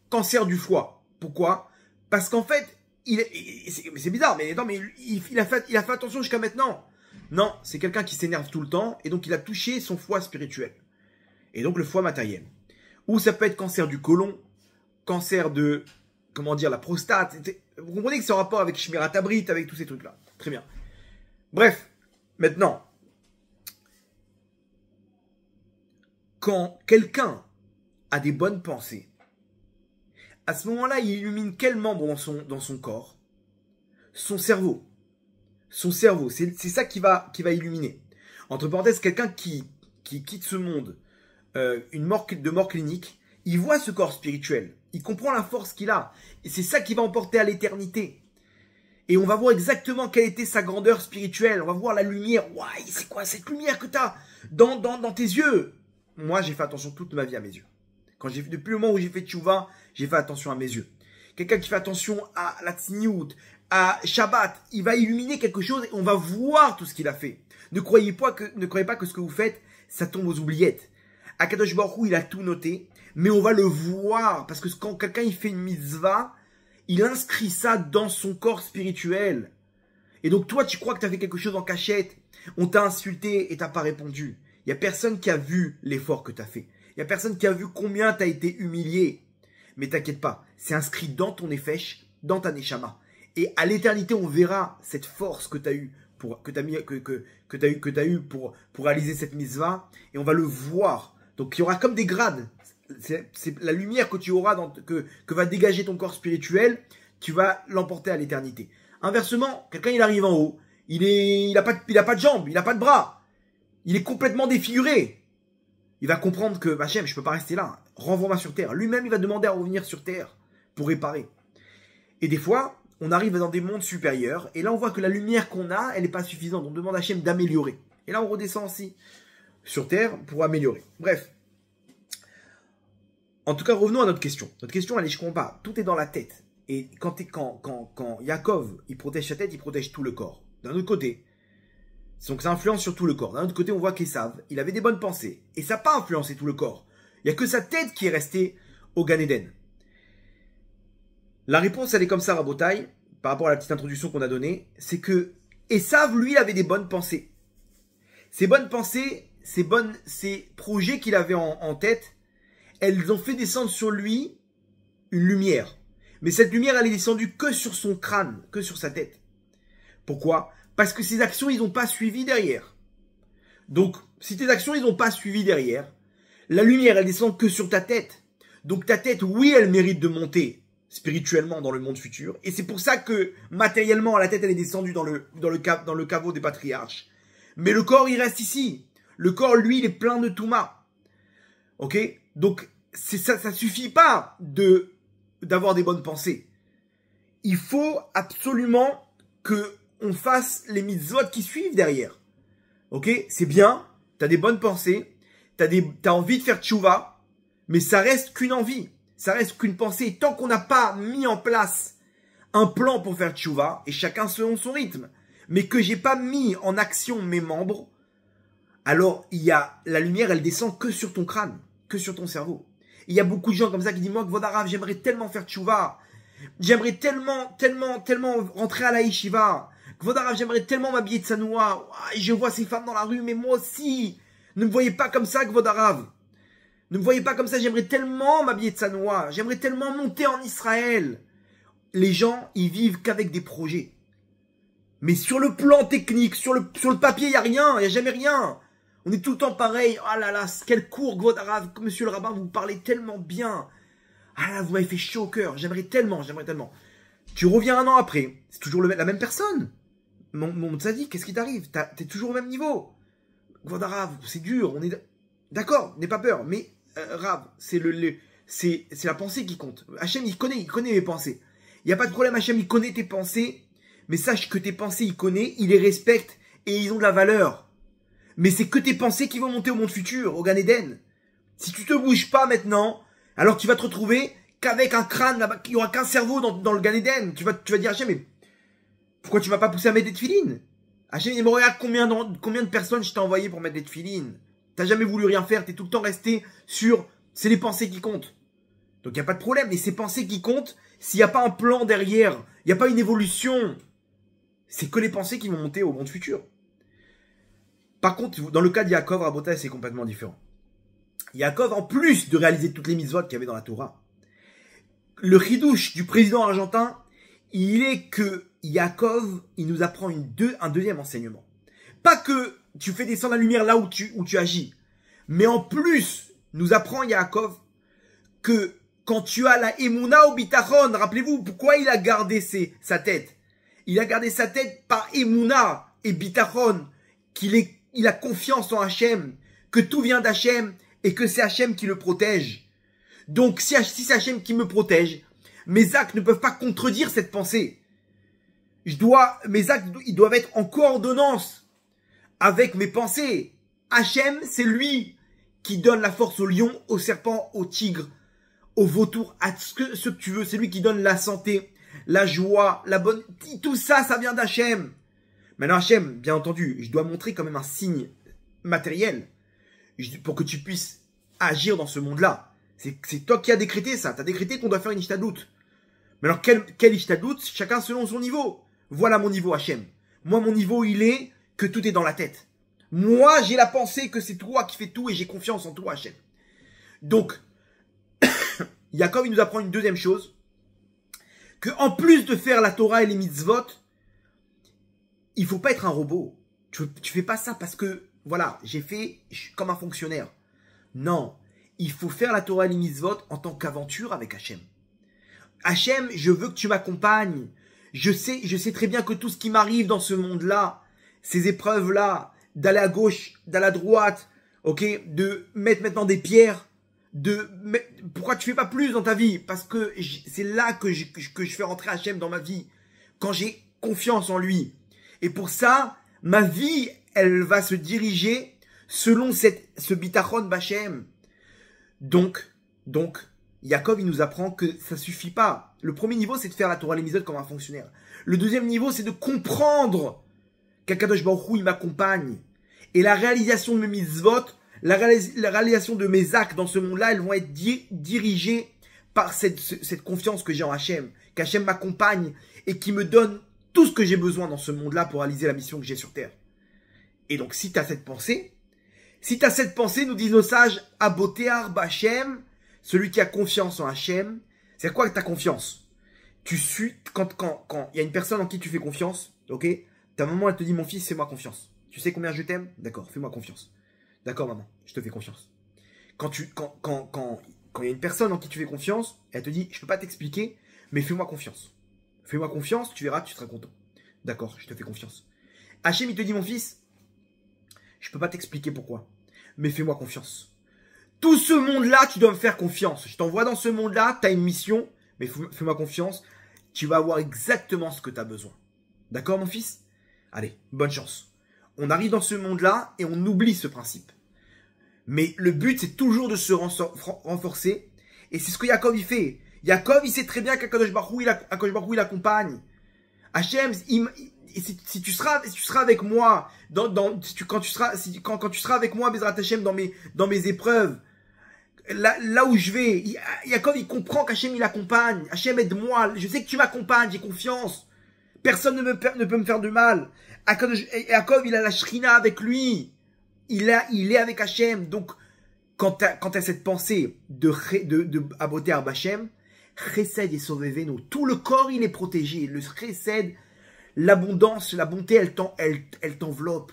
cancer du foie. Pourquoi? Parce qu'en fait, c'est bizarre, mais non, mais il a fait attention jusqu'à maintenant. Non, c'est quelqu'un qui s'énerve tout le temps, et donc il a touché son foie spirituel. Et donc le foie matériel. Ou ça peut être cancer du côlon, cancer de, comment dire, la prostate. Vous comprenez que c'est en rapport avec Shmirat Habrit, avec tous ces trucs-là. Très bien. Bref, maintenant, quand quelqu'un a des bonnes pensées, à ce moment-là, il illumine quel membre dans son corps? Son cerveau. Son cerveau, c'est ça qui va illuminer. Entre parenthèses, quelqu'un qui quitte ce monde, de mort clinique, il voit ce corps spirituel. Il comprend la force qu'il a. Et c'est ça qui va emporter à l'éternité. Et on va voir exactement quelle était sa grandeur spirituelle. On va voir la lumière. Waouh, c'est quoi cette lumière que tu as dans tes yeux? Moi, j'ai fait attention toute ma vie à mes yeux. Depuis le moment où j'ai fait tchouva, j'ai fait attention à mes yeux. Quelqu'un qui fait attention à la tsniout, à Shabbat, il va illuminer quelque chose et on va voir tout ce qu'il a fait. Ne croyez pas que ce que vous faites, ça tombe aux oubliettes. Akadosh Baruch Hu, il a tout noté, mais on va le voir parce que quand quelqu'un il fait une mitzvah, il inscrit ça dans son corps spirituel. Et donc toi, tu crois que tu as fait quelque chose en cachette, on t'a insulté et t'as pas répondu. Il y a personne qui a vu l'effort que tu as fait. Il y a personne qui a vu combien tu as été humilié. Mais t'inquiète pas, c'est inscrit dans ton nefesh, dans ta neshama. Et à l'éternité, on verra cette force que tu as eue pour réaliser cette mitzvah, et on va le voir. Donc il y aura comme des grades. C'est la lumière que tu auras que va dégager ton corps spirituel, tu vas l'emporter à l'éternité. Inversement, quelqu'un il arrive en haut, il a pas de jambes, il a pas de bras, il est complètement défiguré. Il va comprendre que Hachem, je peux pas rester là. Renvoie-moi sur terre. Lui-même, il va demander à revenir sur terre pour réparer. Et des fois, on arrive dans des mondes supérieurs, et là on voit que la lumière qu'on a, elle n'est pas suffisante. On demande à Hachem d'améliorer. Et là on redescend aussi sur terre pour améliorer. Bref. En tout cas, revenons à notre question. Notre question, allez, je comprends pas. Tout est dans la tête. Et quand Yaakov, il protège sa tête, il protège tout le corps. D'un autre côté, donc ça influence sur tout le corps. D'un autre côté, on voit qu'Esav, il avait des bonnes pensées. Et ça n'a pas influencé tout le corps. Il n'y a que sa tête qui est restée au Gan Eden. La réponse, elle est comme ça, Rabotai, par rapport à la petite introduction qu'on a donnée. C'est que Esav, lui, il avait des bonnes pensées. Ces bonnes pensées, ces projets qu'il avait en tête, elles ont fait descendre sur lui une lumière. Mais cette lumière, elle est descendue que sur son crâne, que sur sa tête. Pourquoi? Parce que ses actions, ils n'ont pas suivi derrière. Donc, si tes actions, ils n'ont pas suivi derrière, la lumière, elle descend que sur ta tête. Donc ta tête, oui, elle mérite de monter spirituellement dans le monde futur. Et c'est pour ça que, matériellement, la tête, elle est descendue dans le caveau des patriarches. Mais le corps, il reste ici. Le corps, lui, il est plein de touma. Ok? Donc, ça suffit pas d'avoir des bonnes pensées. Il faut absolument qu'on fasse les mitzvot qui suivent derrière. Ok? C'est bien, t'as des bonnes pensées, t'as envie de faire tchouva, mais ça reste qu'une envie, ça reste qu'une pensée. Tant qu'on n'a pas mis en place un plan pour faire tchouva, et chacun selon son rythme, mais que j'ai pas mis en action mes membres, alors la lumière, elle descend que sur ton crâne, que sur ton cerveau. Il y a beaucoup de gens comme ça qui disent, moi, Kvod Harav, j'aimerais tellement faire tchouva, j'aimerais tellement rentrer à la yeshiva, Kvod Harav, j'aimerais tellement m'habiller de sanoua, je vois ces femmes dans la rue, mais moi aussi, ne me voyez pas comme ça, Kvod Harav. Ne me voyez pas comme ça, j'aimerais tellement m'habiller de Sanoa. J'aimerais tellement monter en Israël. Les gens, ils vivent qu'avec des projets. Mais sur le plan technique, sur le papier, il n'y a rien, il n'y a jamais rien. On est tout le temps pareil. Ah là là, quel cours, Kvod Harav, monsieur le rabbin, vous parlez tellement bien. Ah là, vous m'avez fait chaud au cœur. J'aimerais tellement. Tu reviens un an après, c'est toujours la même personne. Mon tzaddik, qu'est-ce qui t'arrive? T'es toujours au même niveau. Kvod Harav, c'est dur, on est... D'accord, n'aie pas peur, mais Rav, c'est la pensée qui compte. Hachem, il connaît mes pensées. Il n'y a pas de problème, Hachem, il connaît tes pensées, mais sache que tes pensées, il connaît, il les respecte, et ils ont de la valeur. Mais c'est que tes pensées qui vont monter au monde futur, au Gan Eden. Si tu te bouges pas maintenant, alors tu vas te retrouver qu'avec un crâne, là-bas, qu'il n'y aura qu'un cerveau dans le Gan Eden. Tu vas dire, Hachem, mais pourquoi tu m'as pas poussé à mettre des tefilines? Hachem, il me regarde combien de personnes je t'ai envoyé pour mettre des tefilines. T'as jamais voulu rien faire, t'es tout le temps resté sur, c'est les pensées qui comptent. Donc il n'y a pas de problème, mais ces pensées qui comptent, s'il n'y a pas un plan derrière, il n'y a pas une évolution, c'est que les pensées qui vont monter au monde futur. Par contre, dans le cas de Yaakov, Rabotai, c'est complètement différent. Yaakov, en plus de réaliser toutes les mitzvot qu'il y avait dans la Torah, le chidouche du président argentin, il est que Yaakov, il nous apprend un deuxième enseignement. Pas que tu fais descendre la lumière là où tu agis, mais en plus, nous apprend Yaakov que quand tu as la Emouna au Bitachon, rappelez-vous pourquoi il a gardé sa tête. Il a gardé sa tête par Emouna et Bitachon, il a confiance en Hachem, que tout vient d'Hachem et que c'est Hachem qui le protège. Donc si c'est Hachem qui me protège, mes actes ne peuvent pas contredire cette pensée. Mes actes, ils doivent être en coordonnance avec mes pensées. Hachem, c'est lui qui donne la force au lion, au serpent, au tigre, au vautour, à ce que tu veux. C'est lui qui donne la santé, la joie, la bonne... Tout ça, ça vient d'Hachem. Maintenant, Hachem, bien entendu, je dois montrer quand même un signe matériel pour que tu puisses agir dans ce monde-là. C'est toi qui as décrété ça. Tu as décrété qu'on doit faire une ishtadout. Mais alors, quel ishtadout? Chacun selon son niveau. Voilà mon niveau, Hachem. Moi, mon niveau, il est que tout est dans la tête. Moi, j'ai la pensée que c'est toi qui fais tout et j'ai confiance en toi, Hachem. Donc, Yaakov, il nous apprend une deuxième chose. Que en plus de faire la Torah et les mitzvot, il faut pas être un robot. Tu fais pas ça parce que, voilà, je suis comme un fonctionnaire. Non, il faut faire la Torah et les mitzvot en tant qu'aventure avec Hachem. Hachem, je veux que tu m'accompagnes. Je sais très bien que tout ce qui m'arrive dans ce monde-là, ces épreuves-là, d'aller à gauche, d'aller à droite, ok, de mettre maintenant des pierres, pourquoi tu fais pas plus dans ta vie? Parce que c'est là que je fais rentrer Hachem dans ma vie, quand j'ai confiance en lui. Et pour ça, ma vie, elle va se diriger selon ce bitachon b'Hachem. Donc, Yaakov, il nous apprend que ça suffit pas. Le premier niveau, c'est de faire la Torah les mitzvot comme un fonctionnaire. Le deuxième niveau, c'est de comprendre qu'Akadosh Baruch Hu, il m'accompagne. Et la réalisation de mes mitzvot, la réalisation de mes actes dans ce monde-là, elles vont être dirigées par cette confiance que j'ai en Hachem. Qu'Hachem m'accompagne et qui me donne tout ce que j'ai besoin dans ce monde-là pour réaliser la mission que j'ai sur Terre. Et donc, si tu as cette pensée, nous disent nos sages, Abotear B'Hachem, celui qui a confiance en Hachem, c'est quoi ta confiance? Tu suis, quand il y a une personne en qui tu fais confiance, ok? Ta maman, elle te dit, mon fils, fais-moi confiance. Tu sais combien je t'aime? D'accord, fais-moi confiance. D'accord, maman, je te fais confiance. Quand il y a une personne en qui tu fais confiance, elle te dit, je peux pas t'expliquer, mais fais-moi confiance. Fais-moi confiance, tu verras, tu seras content. D'accord, je te fais confiance. Hachem, il te dit, mon fils, je peux pas t'expliquer pourquoi, mais fais-moi confiance. Tout ce monde-là, tu dois me faire confiance. Je t'envoie dans ce monde-là, tu as une mission, mais fais-moi confiance. Tu vas avoir exactement ce que tu as besoin. D'accord, mon fils? Allez, bonne chance. On arrive dans ce monde-là et on oublie ce principe. Mais le but, c'est toujours de se renforcer. Et c'est ce que Yaakov, il fait. Yaakov, il sait très bien qu'Akadosh Baruch Hu, il accompagne. Hachem, si tu seras avec moi, quand tu seras avec moi, Bezrat Hachem, dans mes épreuves, là où je vais, Yaakov, il comprend qu'Hachem, il accompagne. Hachem, aide-moi. Je sais que tu m'accompagnes, j'ai confiance. Personne ne peut me faire de mal. Yaakov, il a la Shrina avec lui. Il est avec Hachem. Donc, quand t'as cette pensée de Aboter Bachem, Chesed et Soveveno, tout le corps il est protégé. Le Chesed, l'abondance, la bonté, elle t'enveloppe.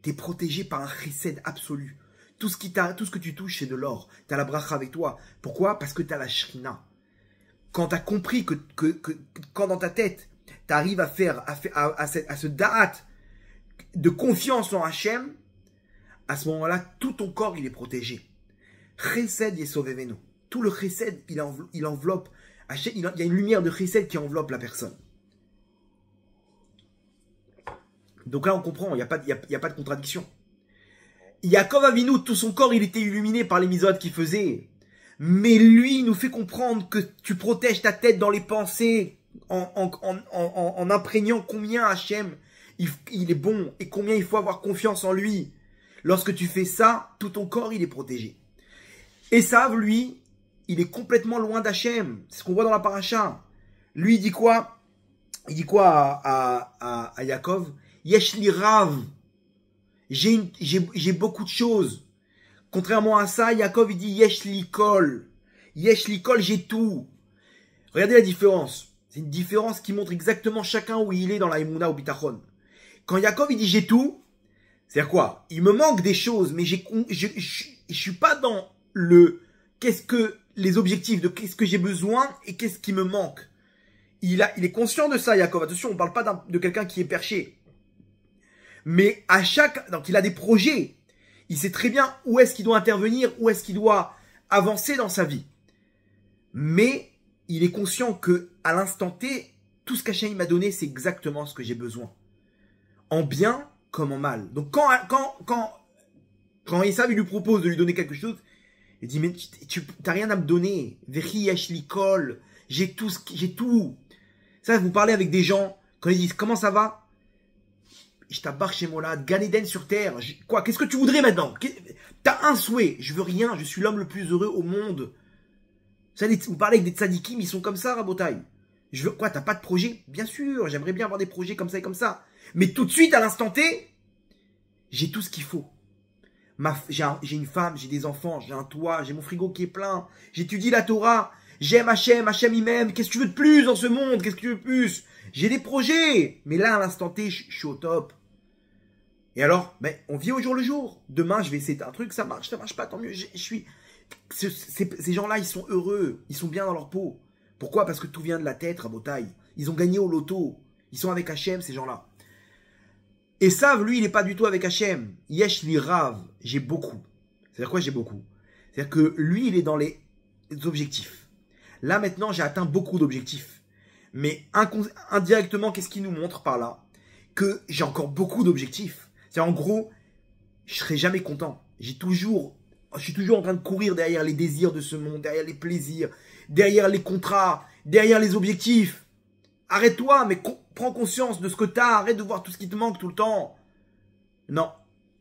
T'es protégé par un Chesed absolu. Tout ce que tu touches, c'est de l'or. T'as la bracha avec toi. Pourquoi? Parce que t'as la Shrina. Quand t'as compris que quand dans ta tête, t'arrives à ce da'at de confiance en Hachem, à ce moment-là, tout ton corps, il est protégé. Chesed Yesoveveno. Tout le chesed, il enveloppe. Il y a une lumière de chesed qui enveloppe la personne. Donc là, on comprend, il n'y a pas de contradiction. Yaakov Avinu, tout son corps, il était illuminé par les misodes qu'il faisait. Mais lui, il nous fait comprendre que tu protèges ta tête dans les pensées en imprégnant combien Hachem, il est bon et combien il faut avoir confiance en lui. Lorsque tu fais ça, tout ton corps, il est protégé. Esav, lui, il est complètement loin d'Hachem. C'est ce qu'on voit dans la paracha. Lui, il dit quoi? Il dit quoi à Yaakov? Yesh li rav. J'ai beaucoup de choses. Contrairement à ça, Yaakov, il dit Yesh li kol. Yesh li kol, j'ai tout. Regardez la différence. C'est une différence qui montre exactement chacun où il est dans la Emouna ou Bitachon. Quand Yaakov, il dit j'ai tout, c'est-à-dire quoi? Il me manque des choses, mais je suis pas dans qu'est-ce que les objectifs de qu'est-ce que j'ai besoin et qu'est-ce qui me manque. Il est conscient de ça, Yaakov. Attention, on parle pas de quelqu'un qui est perché. Mais donc il a des projets. Il sait très bien où est-ce qu'il doit intervenir, où est-ce qu'il doit avancer dans sa vie. Mais il est conscient que à l'instant T, tout ce qu'Hachem m'a donné, c'est exactement ce que j'ai besoin. En bien comme en mal. Donc quand Esav lui propose de lui donner quelque chose, il dit mais tu t'as rien à me donner. Vechi yashlikol, j'ai tout. Ça, vous parlez avec des gens quand ils disent comment ça va? Je t'abarre chez moi là, Gan Eden sur terre. Quoi? Qu'est-ce que tu voudrais maintenant? T'as un souhait. Je veux rien. Je suis l'homme le plus heureux au monde. Vous parlez avec des tzadikim, ils sont comme ça, Rabotaï. Je veux quoi? T'as pas de projet? Bien sûr, j'aimerais bien avoir des projets comme ça et comme ça. Mais tout de suite, à l'instant T, j'ai tout ce qu'il faut. J'ai une femme, j'ai des enfants, j'ai un toit, j'ai mon frigo qui est plein. J'étudie la Torah. J'aime Hachem, Hachem il m'aime. Qu'est-ce que tu veux de plus dans ce monde? Qu'est-ce que tu veux de plus? J'ai des projets. Mais là, à l'instant T, je suis au top. Et alors, on vit au jour le jour. Demain, je vais essayer un truc, ça marche pas, tant mieux. Ces gens-là, ils sont heureux. Ils sont bien dans leur peau. Pourquoi? Parce que tout vient de la tête, Rabotaï. Ils ont gagné au loto. Ils sont avec Hachem, ces gens-là. Et Sav, lui, il n'est pas du tout avec Hachem. Yesh li rav. J'ai beaucoup. C'est-à-dire quoi, j'ai beaucoup? C'est-à-dire que lui, il est dans les objectifs. Là, maintenant, j'ai atteint beaucoup d'objectifs. Mais indirectement, qu'est-ce qu'il nous montre par là? Que j'ai encore beaucoup d'objectifs. C'est en gros, je serai jamais content. Je suis toujours en train de courir derrière les désirs de ce monde, derrière les plaisirs, derrière les contrats, derrière les objectifs. Arrête-toi, mais prends conscience de ce que t'as. Arrête de voir tout ce qui te manque tout le temps. Non.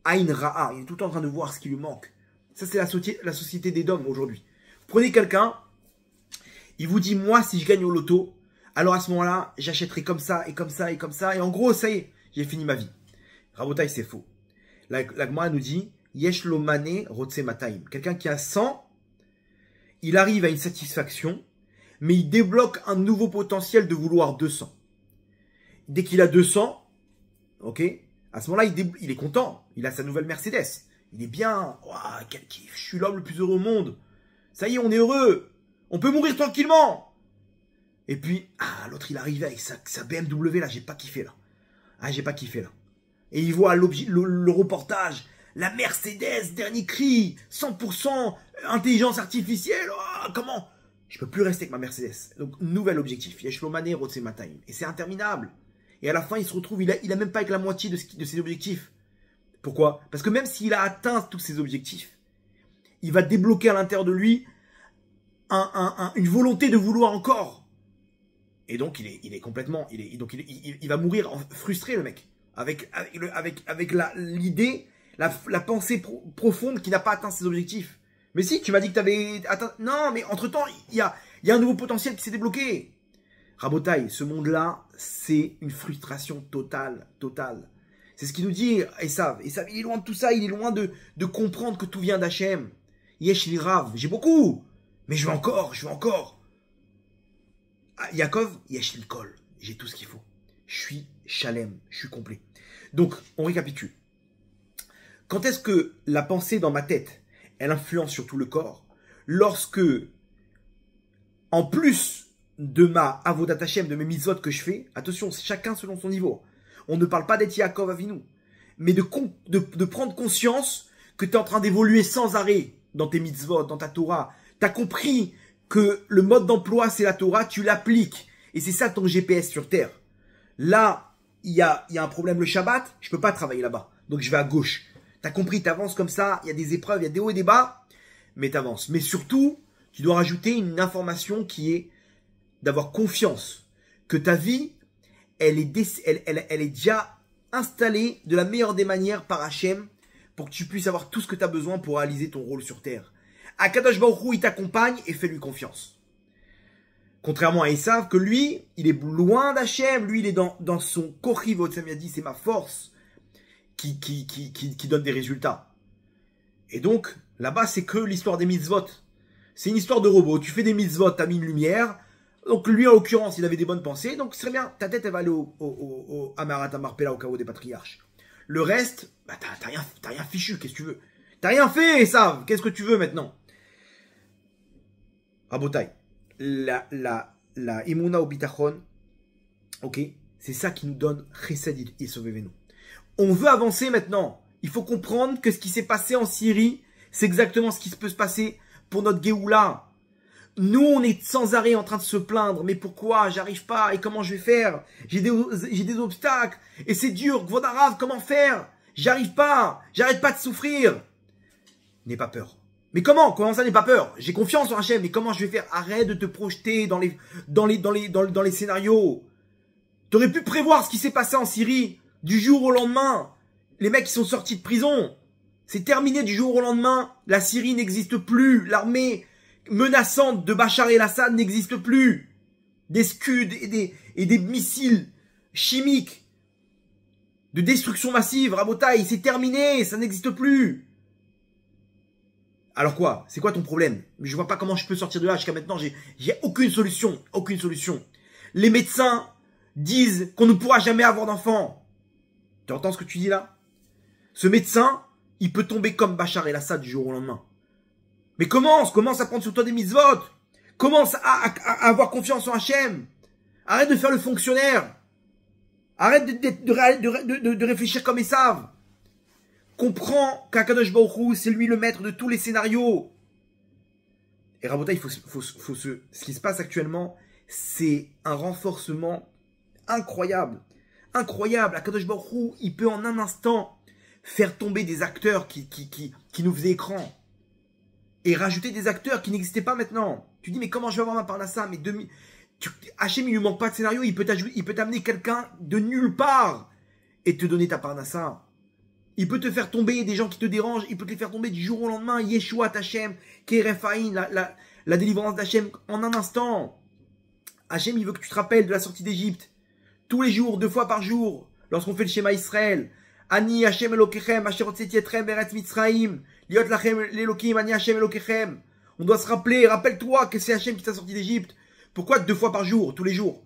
Aïn Ra'a, il est tout le temps en train de voir ce qui lui manque. Ça, c'est la société des dômes aujourd'hui. Prenez quelqu'un, il vous dit, moi, si je gagne au loto, alors à ce moment-là, j'achèterai comme ça, et comme ça, et comme ça. Et en gros, ça y est, j'ai fini ma vie. Rabotaï, c'est faux. La Gemara nous dit, Yesh lo mane rotse mataim. Quelqu'un qui a 100, il arrive à une satisfaction, mais il débloque un nouveau potentiel de vouloir 200. Dès qu'il a 200, ok, à ce moment-là, il est content. Il a sa nouvelle Mercedes. Il est bien. Ouah, quel kiff. Je suis l'homme le plus heureux au monde. Ça y est, on est heureux. On peut mourir tranquillement. Et puis, l'autre, il arrivait avec sa BMW, là, j'ai pas kiffé, là. J'ai pas kiffé, là. Et il voit le reportage. La Mercedes, dernier cri, 100% intelligence artificielle. Oh, comment? Je peux plus rester avec ma Mercedes. Donc, nouvel objectif. Yeshlomane Rotse Mataim. Et c'est interminable. Et à la fin, il se retrouve, il a même pas avec la moitié de ses objectifs. Pourquoi? Parce que même s'il a atteint tous ses objectifs, il va débloquer à l'intérieur de lui une volonté de vouloir encore. Et donc, il est complètement, il va mourir frustré, le mec. Avec l'idée, la pensée profonde qu'il n'a pas atteint ses objectifs. Mais si, tu m'as dit que tu avais atteint... Non, mais entre-temps, il y a un nouveau potentiel qui s'est débloqué. Rabotaï, ce monde-là, c'est une frustration totale. C'est ce qu'il nous dit Esav. Esav, il est loin de tout ça, il est loin de comprendre que tout vient d'Hachem. Yesh li rav, j'ai beaucoup. Mais je veux encore. Ah, Yaakov, yesh li kol, j'ai tout ce qu'il faut. Je suis shalem, je suis complet. Donc, on récapitule. Quand est-ce que la pensée dans ma tête, elle influence sur tout le corps? Lorsque, en plus de ma avodat Hashem, de mes mitzvot que je fais, attention, c'est chacun selon son niveau. On ne parle pas d'être Yaakov Avinu, mais de prendre conscience que tu es en train d'évoluer sans arrêt dans tes mitzvot, dans ta Torah. Tu as compris que le mode d'emploi, c'est la Torah, tu l'appliques. Et c'est ça ton GPS sur Terre. Là, il y a un problème le Shabbat, je peux pas travailler là-bas. Donc je vais à gauche. Tu as compris, tu avances comme ça, il y a des épreuves, il y a des hauts et des bas, mais tu avances. Mais surtout, tu dois rajouter une information qui est d'avoir confiance que ta vie, elle est déjà installée de la meilleure des manières par Hachem pour que tu puisses avoir tout ce que tu as besoin pour réaliser ton rôle sur Terre. Akadosh Baruch Hu, il t'accompagne et fais-lui confiance. Contrairement à Esav, que lui, il est loin d'Hachem, lui, il est dans son kochiv, Otsam a dit, c'est ma force qui donne des résultats. Et donc, là-bas, c'est que l'histoire des mitzvot. C'est une histoire de robot. Tu fais des mitzvot, t'as mis une lumière. Donc, lui, en l'occurrence, il avait des bonnes pensées. Donc, c'est très bien. Ta tête, elle va aller au Amarat Amarpela, au chaos des patriarches. Le reste, bah, t'as rien fichu. Qu'est-ce que tu veux? T'as rien fait, Esav. Qu'est-ce que tu veux maintenant? Rabotai. La imuna au bitachon, ok, c'est ça qui nous donne chesed et sauvez-nous. On veut avancer maintenant. Il faut comprendre que ce qui s'est passé en Syrie, c'est exactement ce qui peut se passer pour notre Géoula. Nous, on est sans arrêt en train de se plaindre. Mais pourquoi? J'arrive pas. Et comment je vais faire? J'ai des obstacles. Et c'est dur. Gvodarav, comment faire? J'arrive pas. J'arrête pas de souffrir. N'aie pas peur. Mais comment? Comment ça, n'aie pas peur? J'ai confiance en Hachem. Mais comment je vais faire? Arrête de te projeter dans les scénarios. T'aurais pu prévoir ce qui s'est passé en Syrie du jour au lendemain. Les mecs qui sont sortis de prison. C'est terminé du jour au lendemain. La Syrie n'existe plus. L'armée menaçante de Bachar el-Assad n'existe plus. Des Scuds et des missiles chimiques de destruction massive, Rabotaï, c'est terminé, ça n'existe plus. Alors quoi? C'est quoi ton problème? Mais je vois pas comment je peux sortir de là. Jusqu'à maintenant, j'ai aucune solution. Aucune solution. Les médecins disent qu'on ne pourra jamais avoir d'enfants. Tu entends ce que tu dis là? Ce médecin, il peut tomber comme Bachar el-Assad du jour au lendemain. Mais commence à prendre sur toi des mitzvot. Commence à avoir confiance en Hachem. Arrête de faire le fonctionnaire. Arrête de réfléchir comme Esav. Comprends qu'Akadosh Baruch Hu, c'est lui le maître de tous les scénarios. Et Rabotai, ce qui se passe actuellement, c'est un renforcement incroyable. Incroyable. Akadosh Baruch Hu, il peut en un instant faire tomber des acteurs qui nous faisaient écran. Et rajouter des acteurs qui n'existaient pas maintenant. Tu dis, mais comment je vais avoir ma parnassa? Mais Hachem, il lui manque pas de scénario. Il peut t'amener quelqu'un de nulle part et te donner ta parnassa. Il peut te faire tomber des gens qui te dérangent. Il peut te les faire tomber du jour au lendemain. Yeshua, Hachem, Kerefaïn, la délivrance d'Hachem en un instant. Hachem, il veut que tu te rappelles de la sortie d'Égypte. Tous les jours, 2 fois par jour, lorsqu'on fait le schéma Israël. Ani Hachem Elokechem, Asher Hotzetietchem Beretz Mitzraïm, Liot Lachem L'Elokim, Ani Hachem Elokechem. On doit se rappeler, rappelle-toi que c'est Hachem qui t'a sorti d'Égypte. Pourquoi 2 fois par jour, tous les jours?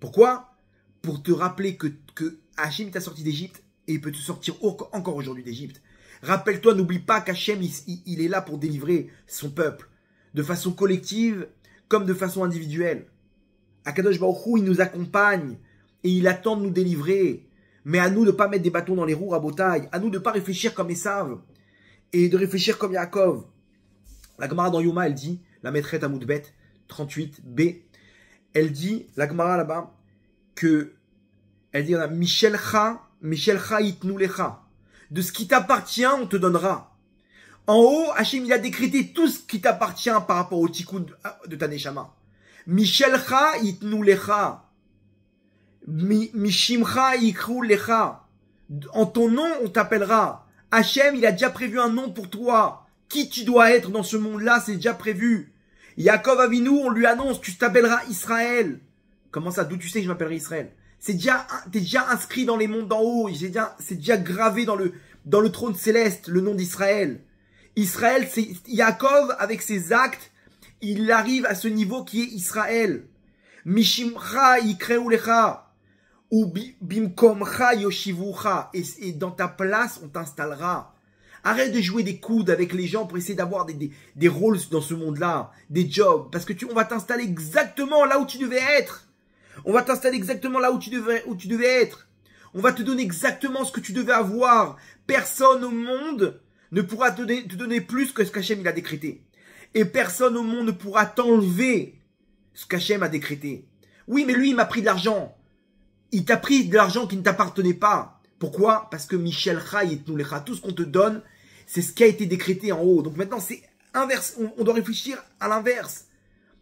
Pourquoi? Pour te rappeler que Hachem t'a sorti d'Égypte et il peut te sortir encore aujourd'hui d'Égypte. Rappelle-toi, n'oublie pas qu'Hachem, il est là pour délivrer son peuple, de façon collective comme de façon individuelle. Akadosh Baruch Hu, il nous accompagne et il attend de nous délivrer. Mais à nous de ne pas mettre des bâtons dans les roues, Rabotaï. À nous de ne pas réfléchir comme Esav et de réfléchir comme Yaakov. La Gemara dans Yoma, elle dit, la maîtresse à Moudbet, 38b, elle dit, la Gemara là-bas, elle dit, on a Michelcha itnu lecha. De ce qui t'appartient, on te donnera. En haut, Hachem, il a décrété tout ce qui t'appartient par rapport au tikkun de ta neshama. Michelcha itnu lecha. Mishimcha yikru lecha. En ton nom, on t'appellera. Hachem, il a déjà prévu un nom pour toi. Qui tu dois être dans ce monde-là, c'est déjà prévu. Yaakov Avinu, on lui annonce, tu t'appelleras Israël. Comment ça? D'où tu sais que je m'appellerai Israël? T'es déjà inscrit dans les mondes d'en haut. C'est déjà gravé dans le trône céleste, le nom d'Israël. Israël, c'est Yaakov, avec ses actes, il arrive à ce niveau qui est Israël. Mishimcha yikreu lecha, ou bimkomcha yoshivucha, et dans ta place, on t'installera. Arrête de jouer des coudes avec les gens pour essayer d'avoir des rôles dans ce monde-là, des jobs, parce que on va t'installer exactement là où tu devais être. On va t'installer exactement là où tu devais être. On va te donner exactement ce que tu devais avoir. Personne au monde ne pourra te donner plus que ce qu'Hachem il a décrété. Et personne au monde ne pourra t'enlever ce qu'Hachem a décrété. Oui, mais lui, il m'a pris de l'argent. Il t'a pris de l'argent qui ne t'appartenait pas. Pourquoi? Parce que Michel Chai et Tnoulecha, tout ce qu'on te donne, c'est ce qui a été décrété en haut. Donc maintenant, c'est inverse. On doit réfléchir à l'inverse.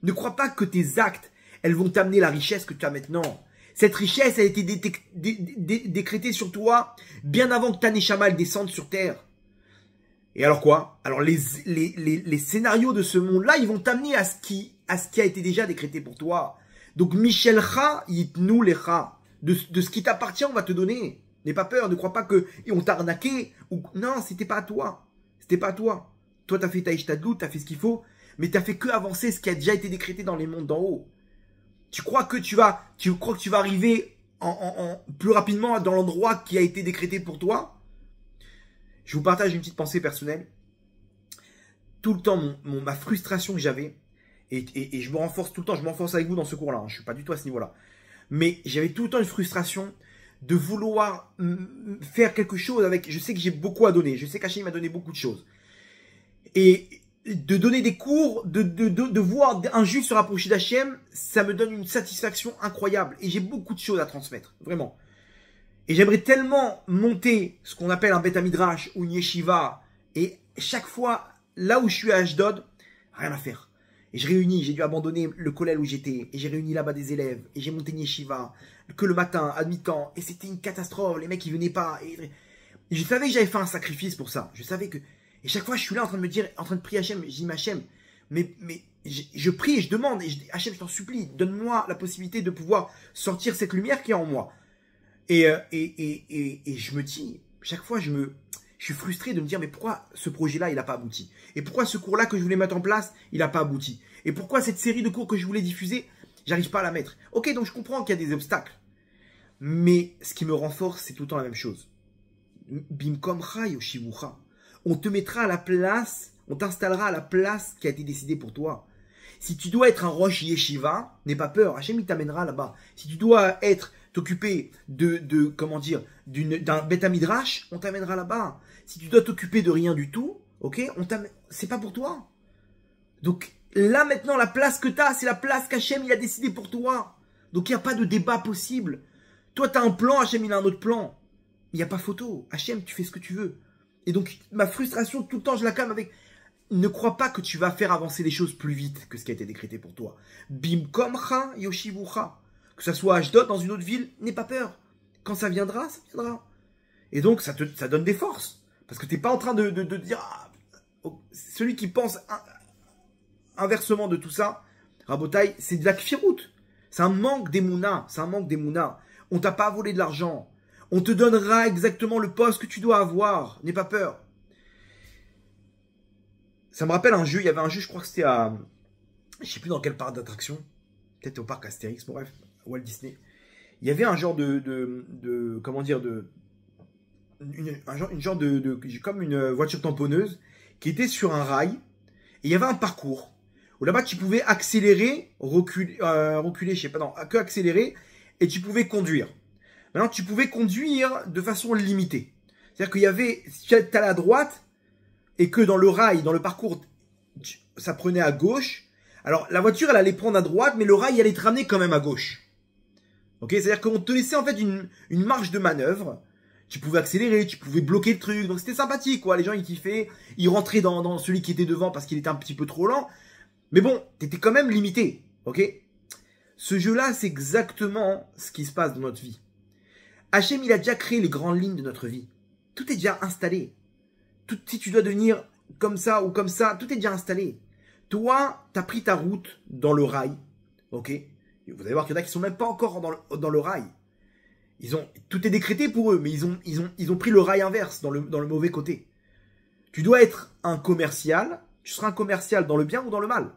Ne crois pas que tes actes, elles vont t'amener la richesse que tu as maintenant. Cette richesse a été décrétée sur toi bien avant que ta Neshama elle descende sur terre. Et alors quoi? Alors les scénarios de ce monde-là, ils vont t'amener à ce qui a été déjà décrété pour toi. Donc Michel Cha, Yitnou Lecha. De ce qui t'appartient, on va te donner. N'aie pas peur, ne crois pas que on t'a arnaqué. Non, c'était pas à toi. C'était pas à toi. Toi, t'as fait ta ishtadlout, t'as fait ce qu'il faut, mais t'as fait que avancer ce qui a déjà été décrété dans les mondes d'en haut. Tu crois que tu vas arriver plus rapidement dans l'endroit qui a été décrété pour toi? Je vous partage une petite pensée personnelle. Tout le temps, ma frustration que j'avais, et je me renforce tout le temps, je m'enforce avec vous dans ce cours-là, hein, je ne suis pas du tout à ce niveau-là. Mais j'avais tout le temps une frustration de vouloir faire quelque chose avec... Je sais que j'ai beaucoup à donner, je sais qu'Hachem m'a donné beaucoup de choses. Et de donner des cours, de voir un juif se rapprocher d'Hachem, ça me donne une satisfaction incroyable. Et j'ai beaucoup de choses à transmettre, vraiment. Et j'aimerais tellement monter ce qu'on appelle un Beth Midrash ou une yeshiva. Et chaque fois, là où je suis à Ashdod, rien à faire. Et j'ai dû abandonner le collège où j'étais. Et j'ai réuni là-bas des élèves. Et j'ai monté une yeshiva, que le matin, à mi-temps. Et c'était une catastrophe. Les mecs, ils venaient pas. Et je savais que j'avais fait un sacrifice pour ça. Je savais que... Et chaque fois, je suis là en train de me dire, en train de prier Hachem. Je dis, mais Hachem, je prie et je demande. Et je dis, Hachem, je t'en supplie, donne-moi la possibilité de pouvoir sortir cette lumière qui est en moi. Et je me dis, chaque fois, je suis frustré de me dire, mais pourquoi ce projet-là, il n'a pas abouti? Et pourquoi ce cours-là que je voulais mettre en place, il n'a pas abouti? Et pourquoi cette série de cours que je voulais diffuser, j'arrive pas à la mettre? Ok, donc je comprends qu'il y a des obstacles. Mais ce qui me renforce, c'est tout le temps la même chose. Bimkomcha yoshivucha. On te mettra à la place, on t'installera à la place qui a été décidée pour toi. Si tu dois être un roche yeshiva, n'aie pas peur, Hachem il t'amènera là-bas. Si tu dois t'occuper d'un Beth Midrash, on t'amènera là-bas. Si tu dois t'occuper de rien du tout, ok, c'est pas pour toi. Donc là maintenant, la place que tu as, c'est la place qu'Hachem il a décidé pour toi. Donc il n'y a pas de débat possible. Toi tu as un plan, Hachem il a un autre plan. Il n'y a pas photo. Hachem, tu fais ce que tu veux. Et donc ma frustration tout le temps, je la calme avec... Ne crois pas que tu vas faire avancer les choses plus vite que ce qui a été décrété pour toi. Bimkomcha yoshivucha. Que ça soit Ashdod dans une autre ville, n'aie pas peur. Quand ça viendra, ça viendra. Et donc, ça donne des forces. Parce que tu n'es pas en train de dire... celui qui pense inversement de tout ça, Rabotai, c'est de la kfirout. C'est un manque d'émouna. C'est un manque d'émouna. On t'a pas volé de l'argent. On te donnera exactement le poste que tu dois avoir. N'aie pas peur. Ça me rappelle un jeu. Il y avait un jeu, je crois que c'était à... Je sais plus dans quel parc d'attraction. Peut-être au parc Astérix, bref. Walt Disney. Il y avait un genre comment dire, comme une voiture tamponneuse qui était sur un rail, et il y avait un parcours où là-bas tu pouvais accélérer, reculer, je sais pas, non, que accélérer, et tu pouvais conduire. Maintenant tu pouvais conduire de façon limitée. C'est-à-dire qu'il y avait, si tu allais à droite, et que dans le rail, dans le parcours, ça prenait à gauche, alors la voiture elle allait prendre à droite, mais le rail allait te ramener quand même à gauche. Ok, c'est-à-dire qu'on te laissait en fait une marge de manœuvre. Tu pouvais accélérer, tu pouvais bloquer le truc. Donc c'était sympathique, quoi. Les gens, ils kiffaient. Ils rentraient dans celui qui était devant parce qu'il était un petit peu trop lent. Mais bon, t'étais quand même limité. Ok? Ce jeu-là, c'est exactement ce qui se passe dans notre vie. Hachem, il a déjà créé les grandes lignes de notre vie. Tout est déjà installé. Si tu dois devenir comme ça ou comme ça, tout est déjà installé. Toi, t'as pris ta route dans le rail. Ok? Vous allez voir qu'il y en a qui sont même pas encore dans le rail. Tout est décrété pour eux, mais ils ont pris le rail inverse, dans le mauvais côté. Tu dois être un commercial. Tu seras un commercial dans le bien ou dans le mal.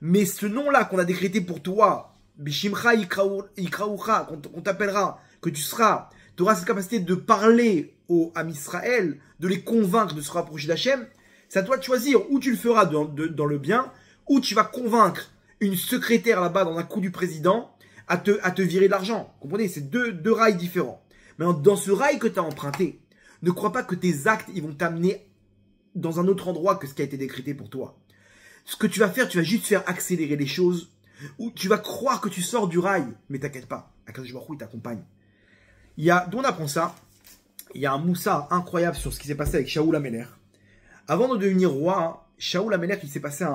Mais ce nom-là qu'on a décrété pour toi, Bishimcha Ikraoucha, qu'on t'appellera, que tu auras cette capacité de parler aux Am Israël, de les convaincre de se rapprocher d'Hachem, c'est à toi de choisir où tu le feras dans le bien, où tu vas convaincre une secrétaire là-bas dans un coup du président à te virer de l'argent. Vous comprenez? C'est deux rails différents. Mais dans ce rail que tu as emprunté, ne crois pas que tes actes ils vont t'amener dans un autre endroit que ce qui a été décrété pour toi. Ce que tu vas faire, tu vas juste faire accélérer les choses, ou tu vas croire que tu sors du rail, mais t'inquiète pas, Akadosh Baruch Hu, il t'accompagne. D'où on apprend ça? Il y a un moussa incroyable sur ce qui s'est passé avec Shaoul HaMelech. Avant de devenir roi, Shaoul HaMelech, il s'est passé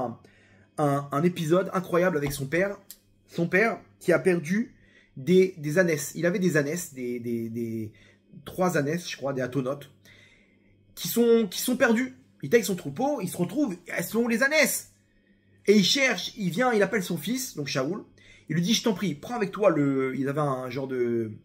un épisode incroyable avec son père. Son père qui a perdu des ânesses. Il avait des ânesses, des 3 ânesses, je crois, des atonotes, qui sont perdus. Il taille son troupeau, il se retrouve, elles sont où les ânesses? Et il cherche, il vient, il appelle son fils, donc Shaoul. Il lui dit, je t'en prie, prends avec toi il avait un genre de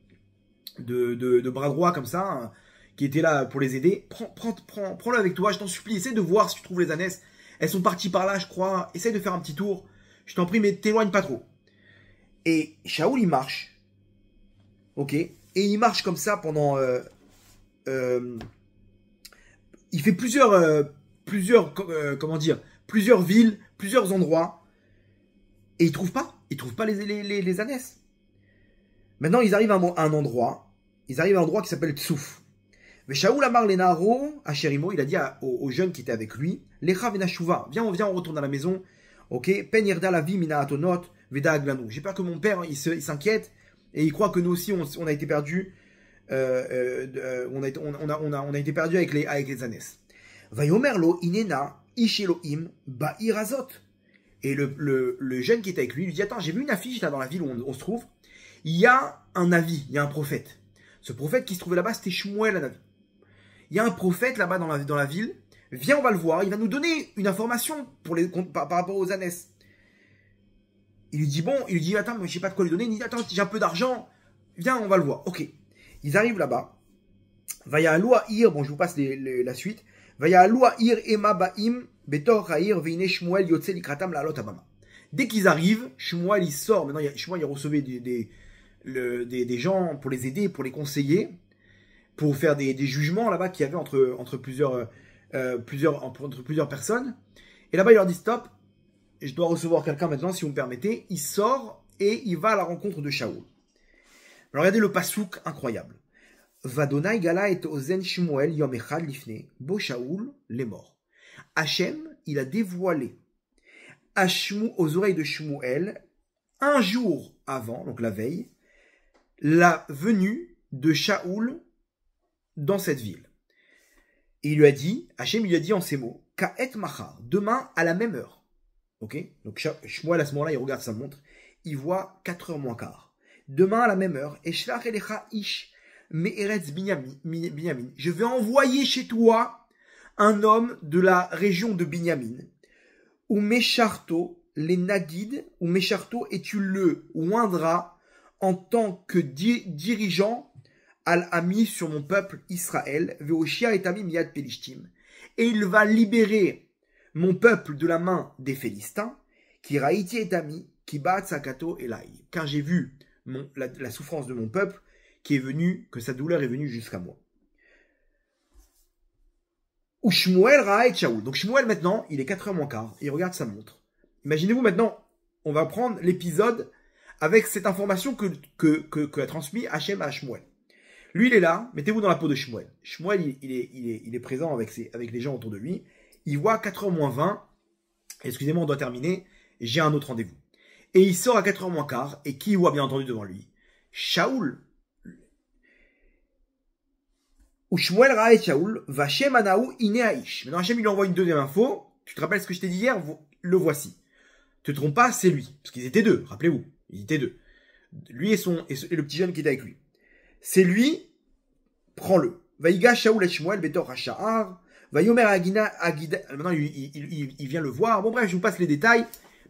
bras droit comme ça, hein, qui était là pour les aider. Prends-le avec toi, je t'en supplie, essaie de voir si tu trouves les ânesses. Elles sont parties par là, je crois. Essaie de faire un petit tour. Je t'en prie, mais t'éloigne pas trop. Et Shaoul, il marche. Ok. Et il marche comme ça pendant... il fait plusieurs villes, plusieurs endroits. Et il trouve pas les ânesses. Maintenant, ils arrivent à un endroit. Ils arrivent à un endroit qui s'appelle Tsouf. Mais Shaoul Amar Lenaro, à Sherimo, il a dit aux jeunes qui étaient avec lui, Lecha Venashuva, viens, on retourne à la maison. Ok, Pen Yerda la vie mina atonot, Veda Aglanou. J'ai peur que mon père, il s'inquiète et il croit que nous aussi, on a été perdus. On a été perdus avec les ânesses. Vayomerlo inena ish Elohim ba'ir azot. Et le jeune qui était avec lui dit, attends, j'ai vu une affiche là dans la ville où on se trouve. Il y a un Navi, il y a un prophète. Ce prophète qui se trouvait là-bas, c'était Shmuel Navi. Il y a un prophète là-bas dans la ville. Viens, on va le voir. Il va nous donner une information par rapport aux ânesses. Il lui dit, attends, mais je sais pas de quoi lui donner. Il dit, attends, j'ai un peu d'argent. Viens, on va le voir. Ok. Ils arrivent là-bas. Vaya alua ir, bon, je vous passe la suite. Vaya alua ir ema ba'im betor ha'ir veine Shmuel yotze likratam la'alot abama. Dès qu'ils arrivent, Shmuel il sort. Maintenant, Shmuel il recevait des gens pour les aider, pour les conseiller, pour faire des jugements là-bas qu'il y avait entre plusieurs personnes. Et là-bas, il leur dit stop, je dois recevoir quelqu'un maintenant, si vous me permettez. Il sort et il va à la rencontre de Shaoul. Alors regardez le pasouk incroyable. Vadonai gala et ozen Shmuel yom echad lifne bo Shaoul les morts. Hachem, il a dévoilé aux oreilles de Shmuel un jour avant, donc la veille, la venue de Shaoul dans cette ville. Et il lui a dit, Hachem lui a dit en ces mots, Ka'et machar, demain à la même heure. Ok? Donc Shmuel à ce moment-là, il regarde sa montre, il voit 4h moins quart. Demain à la même heure, Eshlach elecha ish me'eretz Binyamin. Je vais envoyer chez toi un homme de la région de Binyamin, ou Mesharto, les Nagid, ou Mesharto, et tu le oindras en tant que dirigeant al-Ami sur mon peuple Israël, Veoshia et Ami Miyad Pelishtim. Et il va libérer mon peuple de la main des Philistins, qui Raïti et Ami, qui bat Sakato Elai. Car j'ai vu la souffrance de mon peuple, que sa douleur est venue jusqu'à moi. Ou Shmuel Ra'a et Shaoul. Donc Shmuel maintenant, il est 4h moins quart, il regarde sa montre. Imaginez-vous maintenant, on va prendre l'épisode avec cette information que a transmis Hachem à Shmuel. Lui, il est là, mettez-vous dans la peau de Shmuel. Shmuel, il est présent avec les gens autour de lui. Il voit 4h moins 20. Excusez-moi, on doit terminer. J'ai un autre rendez-vous. Et il sort à 4h moins quart. Et qui voit bien entendu devant lui? Shaoul. Ou Shmuel Ra'a Shaoul, Vachem Anaou Ineaïch. Maintenant, Hachem, il lui envoie une deuxième info. Tu te rappelles ce que je t'ai dit hier? Le voici. Te trompe pas, c'est lui. Parce qu'ils étaient deux, rappelez-vous. Ils étaient deux. Lui et le petit jeune qui était avec lui. C'est lui, prends-le. Vaïga Shaoul et Shmuel Betor Hasha'ar. Vayomer Agina Agida. Maintenant, il vient le voir. Bon, bref, je vous passe les détails.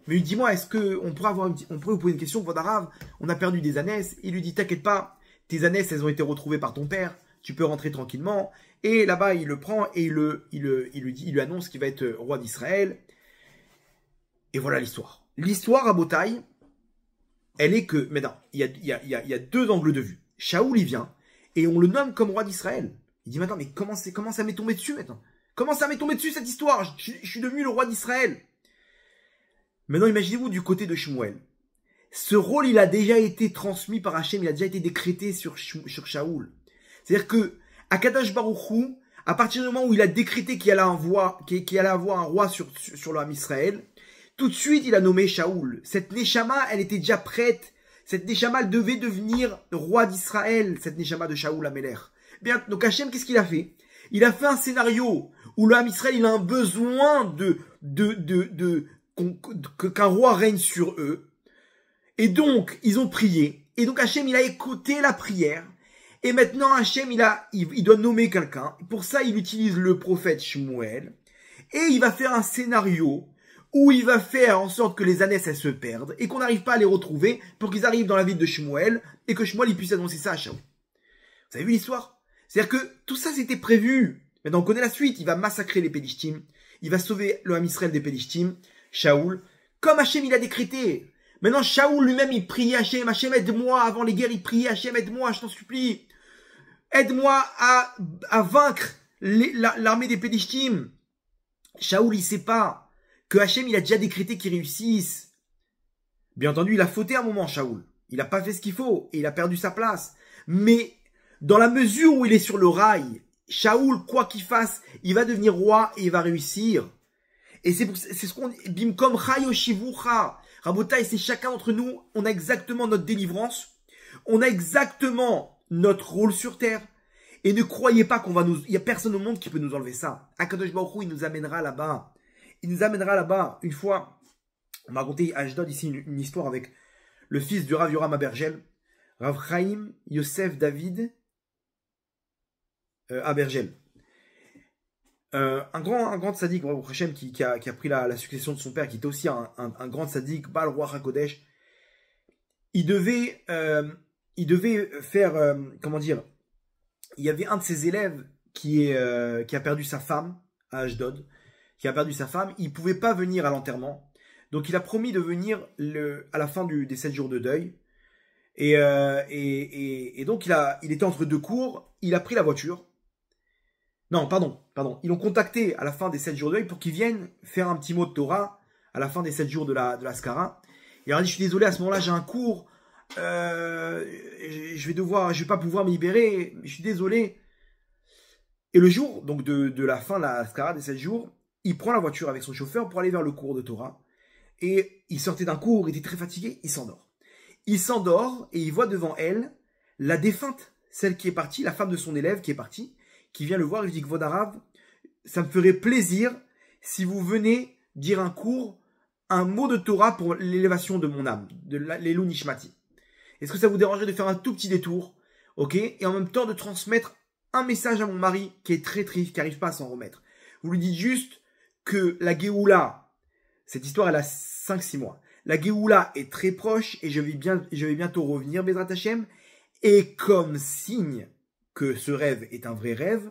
Mais il dit, moi, est-ce qu'on pourrait vous poser une question, Vodarav? On a perdu des ânesses. Il lui dit, t'inquiète pas, tes ânesses, elles ont été retrouvées par ton père. tu peux rentrer tranquillement. Et là-bas, il le prend et il lui annonce qu'il va être roi d'Israël. Et voilà l'histoire. L'histoire à Botaï, elle est que, maintenant, il y a deux angles de vue. Shaoul, il vient, et on le nomme comme roi d'Israël. Il dit, maintenant, mais comment ça m'est tombé dessus, maintenant? Comment ça m'est tombé dessus, cette histoire? Je suis devenu le roi d'Israël. Maintenant, imaginez-vous du côté de Shmuel. Ce rôle, il a déjà été transmis par Hachem, il a déjà été décrété sur Shaoul. C'est-à-dire que, Akadosh Baruch Hu, à partir du moment où il a décrété qu'il allait avoir un roi sur le Ham Israël, tout de suite, il a nommé Shaoul. Cette Neshama, elle était déjà prête. Cette Neshama, elle devait devenir roi d'Israël, cette Neshama de Shaoul Améler. Bien, donc Hachem, qu'est-ce qu'il a fait? Il a fait un scénario où le Ham Israël, il a un besoin qu'un roi règne sur eux. Et donc, ils ont prié. Et donc, Hachem, il a écouté la prière. Et maintenant, Hachem, il doit nommer quelqu'un. Pour ça, il utilise le prophète Shmuel. Et il va faire un scénario où il va faire en sorte que les ânesses, elles se perdent et qu'on n'arrive pas à les retrouver pour qu'ils arrivent dans la ville de Shmuel et que Shmuel, il puisse annoncer ça à Shaoul. Vous avez vu l'histoire? C'est-à-dire que tout ça, c'était prévu. Maintenant, on connaît la suite. Il va massacrer les Pélishtim. Il va sauver le Ham Israël des Pélishtim, Shaoul, comme Hachem, il a décrété. Maintenant, Shaoul lui-même, il priait Hachem. Hachem, aide-moi. Avant les guerres, il priait Hachem, aide-moi, je t'en supplie. Aide-moi à vaincre l'armée des Pélishtim. Shaoul, il sait pas que Hachem, il a déjà décrété qu'il réussisse. Bien entendu, il a fauté un moment, Shaoul. Il n'a pas fait ce qu'il faut et il a perdu sa place. Mais dans la mesure où il est sur le rail, Shaoul, quoi qu'il fasse, il va devenir roi et il va réussir. Et c'est ce qu'on dit, Bimkom Chayoshivucha. Rabotai, c'est chacun d'entre nous, on a exactement notre délivrance. On a exactement notre rôle sur terre. Et ne croyez pas il y a personne au monde qui peut nous enlever ça. Akadosh Baruch Hu, il nous amènera là-bas. Il nous amènera là-bas. Une fois, on m'a raconté à Ashdod ici une histoire avec le fils du Rav Yoram Abergel, Rav Chaim Yosef David Abergel. Un grand tzaddik, Baruch Hashem, qui a pris la succession de son père, qui était aussi un grand tzaddik, Baal Roi HaKodesh. Il devait faire, comment dire, il y avait un de ses élèves qui a perdu sa femme à Ashdod, qui a perdu sa femme, il ne pouvait pas venir à l'enterrement. Donc il a promis de venir à la fin des 7 jours de deuil. Et donc il était entre deux cours, il a pris la voiture. Non, pardon. Ils l'ont contacté à la fin des 7 jours de deuil pour qu'il vienne faire un petit mot de Torah à la fin des 7 jours de la Skara. Il leur a dit, je suis désolé, à ce moment-là, j'ai un cours. Je vais pas pouvoir me libérer. Je suis désolé. Et le jour donc de la fin de la Skara des 7 jours, il prend la voiture avec son chauffeur pour aller vers le cours de Torah. Et il sortait d'un cours, il était très fatigué, il s'endort. Il s'endort et il voit devant elle la défunte, celle qui est partie, la femme de son élève qui est partie, qui vient le voir et lui dit, Kvod Harav, ça me ferait plaisir si vous venez dire un cours, un mot de Torah pour l'élévation de mon âme, de l'Elou Nishmati. Est-ce que ça vous dérangerait de faire un tout petit détour, ok, et en même temps de transmettre un message à mon mari qui est très triste, qui n'arrive pas à s'en remettre. Vous lui dites juste que la Géoula, cette histoire elle a 5-6 mois, la Géoula est très proche et je vais bientôt revenir, Bezrat Hashem, et comme signe que ce rêve est un vrai rêve,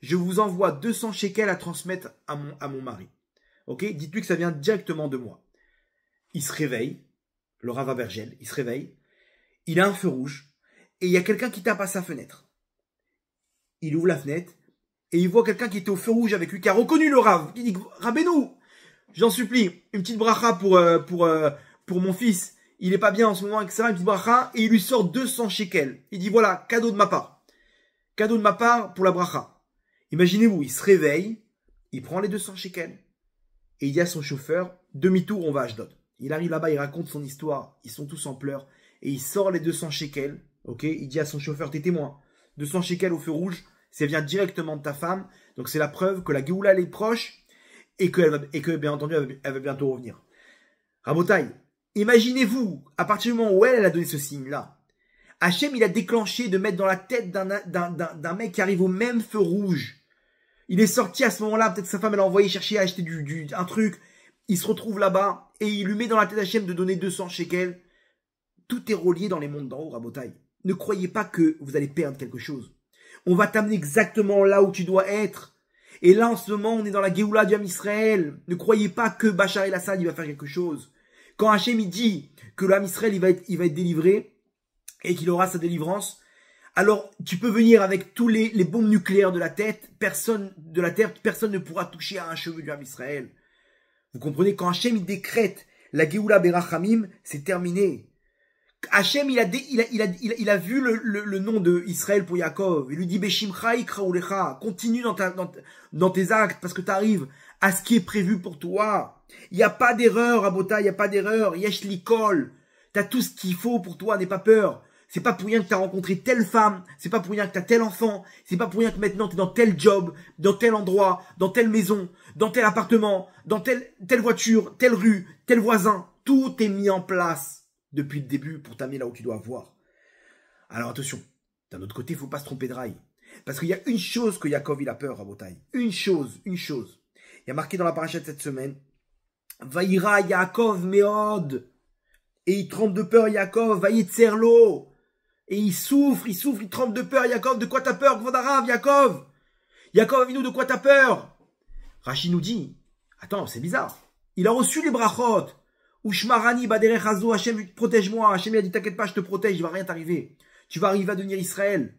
je vous envoie 200 shekels à transmettre à mon mari. Ok, dites-lui que ça vient directement de moi. Il se réveille, le Rav Abergel, il se réveille, il a un feu rouge, et il y a quelqu'un qui tape à sa fenêtre. Il ouvre la fenêtre, et il voit quelqu'un qui était au feu rouge avec lui, qui a reconnu le Rav. Il dit, Rabbeinu, j'en supplie, une petite bracha pour mon fils, il est pas bien en ce moment, etc., une petite bracha, et il lui sort 200 shekels. Il dit, voilà, cadeau de ma part. Cadeau de ma part pour la bracha. Imaginez-vous, il se réveille, il prend les 200 shekels, et il dit à son chauffeur, demi-tour, on va à Ashdod. Il arrive là-bas, il raconte son histoire, ils sont tous en pleurs, et il sort les 200 shekels, ok, il dit à son chauffeur, t'es témoin, 200 shekels au feu rouge, ça vient directement de ta femme, donc c'est la preuve que la Géoula, elle est proche, et que bien entendu, elle va bientôt revenir. Rabotai, imaginez-vous, à partir du moment où elle a donné ce signe-là, Hachem, il a déclenché de mettre dans la tête d'un mec qui arrive au même feu rouge. Il est sorti à ce moment-là, peut-être que sa femme, elle a envoyé chercher à acheter un truc. Il se retrouve là-bas et il lui met dans la tête Hachem de donner 200 shekels. Tout est relié dans les mondes d'en haut, Rabotai. Ne croyez pas que vous allez perdre quelque chose. On va t'amener exactement là où tu dois être. Et là, en ce moment, on est dans la Géoula du Ham Israël. Ne croyez pas que Bachar el-Assad, il va faire quelque chose. Quand Hachem, il dit que le Ham Israël, il va être délivré, et qu'il aura sa délivrance, alors tu peux venir avec tous les bombes nucléaires de la tête, personne ne pourra toucher à un cheveu du Ham Israël. Vous comprenez, quand Hachem, il décrète la Géoula Berachamim, c'est terminé. Hachem, il a vu le nom de Israël pour Yaakov. Il lui dit, Beshimcha ikraulecha, continue dans tes actes, parce que tu arrives à ce qui est prévu pour toi. Il n'y a pas d'erreur, Abota, il n'y a pas d'erreur. Yesh likol. T'as tout ce qu'il faut pour toi, n'aie pas peur. C'est pas pour rien que t'as rencontré telle femme, c'est pas pour rien que t'as tel enfant, c'est pas pour rien que maintenant t'es dans tel job, dans tel endroit, dans telle maison, dans tel appartement, dans telle voiture, telle rue, tel voisin. Tout est mis en place depuis le début pour t'amener là où tu dois voir. Alors attention, d'un autre côté, il faut pas se tromper de rail. Parce qu'il y a une chose que Yaakov il a peur à Botaï. Une chose. Il y a marqué dans la paracha de cette semaine, Vaïra Yaakov meod. Et il tremble de peur, Yaakov, Vaïetzerlo. Et il souffre, il tremble de peur, Yaakov. De quoi t'as peur, Gvodarav, Yaakov? Yaakov Avinu, de quoi t'as peur? Rachid nous dit, attends, c'est bizarre. Il a reçu les brachot. Ushmarani baderech hazo, Hachem, protège-moi. Hachem, il a dit, t'inquiète pas, je te protège, il va rien t'arriver. Tu vas arriver à devenir Israël.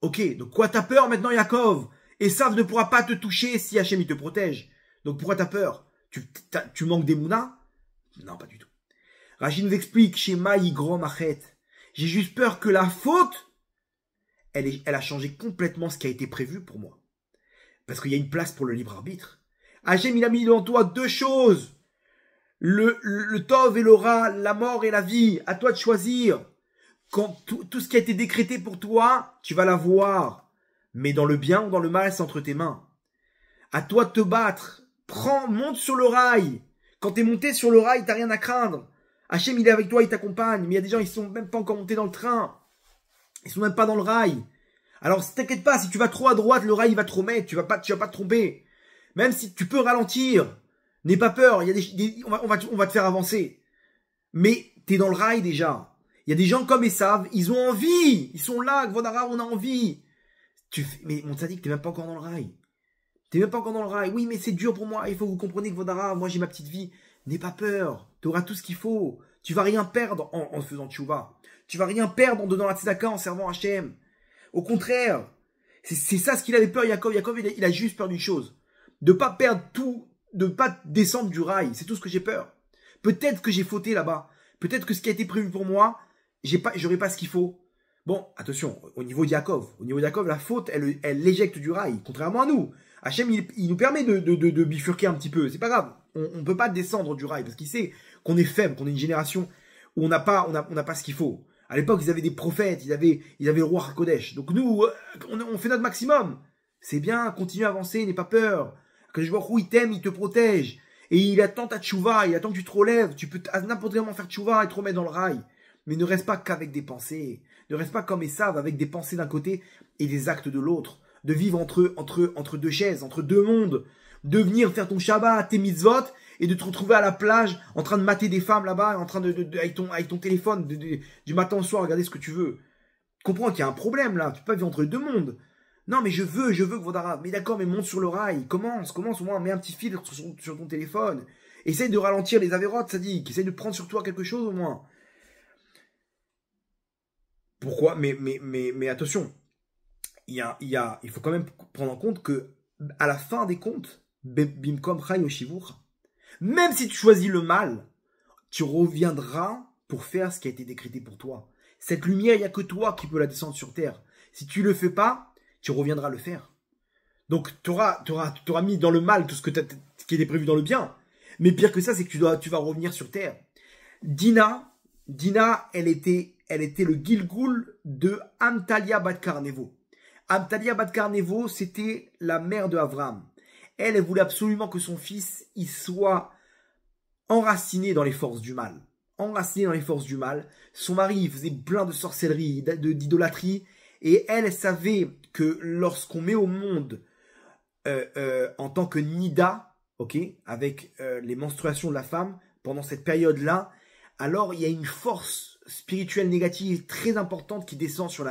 Ok, donc quoi t'as peur maintenant, Yaakov? Esav ne pourra pas te toucher si Hachem, il te protège. Donc pourquoi t'as peur? Tu manques d'Emouna? Non, pas du tout. Rachid nous explique, Shema Yigrom Achet. J'ai juste peur que la faute, elle a changé complètement ce qui a été prévu pour moi. Parce qu'il y a une place pour le libre arbitre. Hachem, il a mis devant toi deux choses. Le Tov et le Ra, la mort et la vie. À toi de choisir. Quand tout ce qui a été décrété pour toi, tu vas l'avoir. Mais dans le bien ou dans le mal, c'est entre tes mains. À toi de te battre. Monte sur le rail. Quand t'es monté sur le rail, t'as rien à craindre. Hachem, il est avec toi, il t'accompagne. Mais il y a des gens, ils sont même pas encore montés dans le train. Ils sont même pas dans le rail. Alors, t'inquiète pas, si tu vas trop à droite, le rail, il va te remettre. Tu vas pas te tromper. Même si tu peux ralentir. N'aie pas peur. Il y a on va te faire avancer. Mais t'es dans le rail déjà. Il y a des gens comme Esav, ils ont envie. Ils sont là, Gvodara, on a envie. Mais mon tzaddik, t'es même pas encore dans le rail. T'es même pas encore dans le rail. Oui, mais c'est dur pour moi. Il faut que vous compreniez que Gvodara, moi j'ai ma petite vie. N'aie pas peur. Tu auras tout ce qu'il faut. Tu vas rien perdre en faisant tchouva. Tu vas rien perdre en donnant la tzedaka, en servant Hachem. Au contraire. C'est ça ce qu'il avait peur, Yaakov. Yaakov, il a juste peur d'une chose. De pas perdre tout, de pas descendre du rail. C'est tout ce que j'ai peur. Peut-être que j'ai fauté là-bas. Peut-être que ce qui a été prévu pour moi, j'aurai pas ce qu'il faut. Bon, attention, au niveau de Yaakov, la faute, elle l'éjecte du rail, contrairement à nous. Hachem, il nous permet de bifurquer un petit peu. C'est pas grave. On peut pas descendre du rail parce qu'il sait qu'on est faible, qu'on est une génération où on n'a pas ce qu'il faut. À l'époque, ils avaient des prophètes, ils avaient le roi HaKodesh. Donc nous, on fait notre maximum. C'est bien, continue à avancer, n'aie pas peur. Que je vois où il t'aime, il te protège. Et il attend ta tchouva, il attend que tu te relèves. Tu peux à n'importe quel moment faire tchouva et te remettre dans le rail. Mais ne reste pas qu'avec des pensées. Ne reste pas comme Esav avec des pensées d'un côté et des actes de l'autre. De vivre entre deux chaises, entre deux mondes. De venir faire ton Shabbat, tes mitzvot, et de te retrouver à la plage en train de mater des femmes là-bas, en train avec ton téléphone, du matin au soir, regarder ce que tu veux. Comprends qu'il y a un problème là. Tu peux pas vivre entre deux mondes. Non, mais je veux que Vodara. Mais d'accord, mais monte sur le rail. Commence au moins, mets un petit filtre sur ton téléphone. Essaye de ralentir les avérotes, ça dit. Essaye de prendre sur toi quelque chose au moins. Pourquoi? Mais attention. Il faut quand même prendre en compte que, à la fin des comptes, Bimkom Chai Oshivur, même si tu choisis le mal, tu reviendras pour faire ce qui a été décrété pour toi. Cette lumière, il n'y a que toi qui peux la descendre sur terre. Si tu le fais pas, tu reviendras le faire. Donc, tu auras mis dans le mal tout ce qui était prévu dans le bien. Mais pire que ça, c'est que tu vas revenir sur terre. Dina, elle était le Gilgul de Amtalia Bat Karnevo. Amtalia Bat Karnevo, c'était la mère de Avram. Elle voulait absolument que son fils, il soit enraciné dans les forces du mal. Enraciné dans les forces du mal. Son mari, il faisait plein de sorcellerie, d'idolâtrie. Et elle savait que lorsqu'on met au monde en tant que nida, ok, avec les menstruations de la femme, pendant cette période-là, alors il y a une force spirituelle négative très importante qui descend sur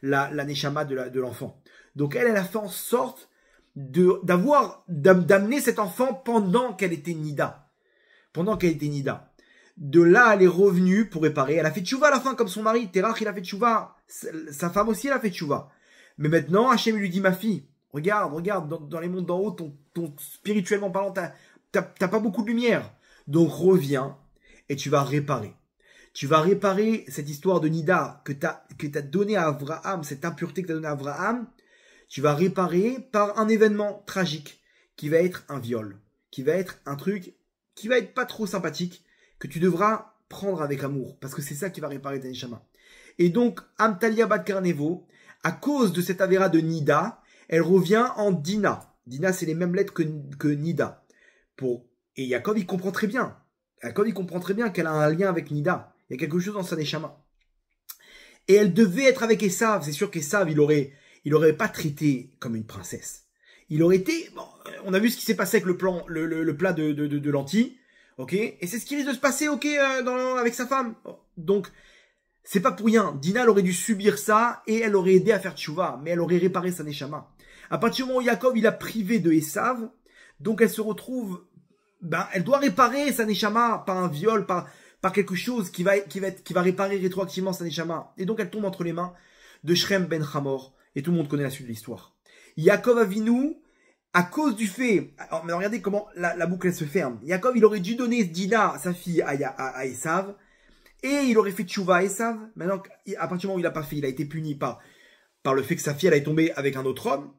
la neshama de l'enfant. Donc elle a fait en sorte d'amener cet enfant pendant qu'elle était nida. De là, elle est revenue pour réparer. Elle a fait tchouva à la fin, comme son mari. Terach, il a fait tchouva. Sa femme aussi, elle a fait tchouva. Mais maintenant, Hachem lui dit, ma fille, regarde, dans les mondes d'en haut, spirituellement parlant, t'as pas beaucoup de lumière. Donc reviens et tu vas réparer. Tu vas réparer cette histoire de Nida que t'as donné à Abraham, cette impureté que t'as donnée à Abraham. Tu vas réparer par un événement tragique qui va être un viol, qui va être un truc qui va être pas trop sympathique, que tu devras prendre avec amour, parce que c'est ça qui va réparer ta neshama. Et donc, Amtalia Bat Karnevo, à cause de cette avéra de Nida, elle revient en Dina. Dina, c'est les mêmes lettres que Nida. Et Yaakov, il comprend très bien. Qu'elle a un lien avec Nida. Il y a quelque chose dans sa neshama. Et elle devait être avec Esav. C'est sûr qu'Esav, il aurait pas traité comme une princesse. Il aurait été, bon, on a vu ce qui s'est passé avec le plat de lentilles, ok, et c'est ce qui risque de se passer, ok, avec sa femme. Donc, c'est pas pour rien. Dina, elle aurait dû subir ça, et elle aurait aidé à faire tchouva, mais elle aurait réparé sa neshama. À partir du moment où Yaakov, il a privé de Esav, donc elle se retrouve, elle doit réparer sa neshama par un viol, par quelque chose qui va réparer rétroactivement sa neshama. Et donc, elle tombe entre les mains de Shrem ben Hamor. Et tout le monde connaît la suite de l'histoire. Yaakov Avinu, à cause du fait... Alors, mais regardez comment la boucle elle se ferme. Yaakov, il aurait dû donner Dina, sa fille, à Esav. Et il aurait fait tchouva à Esav. Maintenant, à partir du moment où il n'a pas fait, il a été puni par le fait que sa fille, elle est tombée avec un autre homme.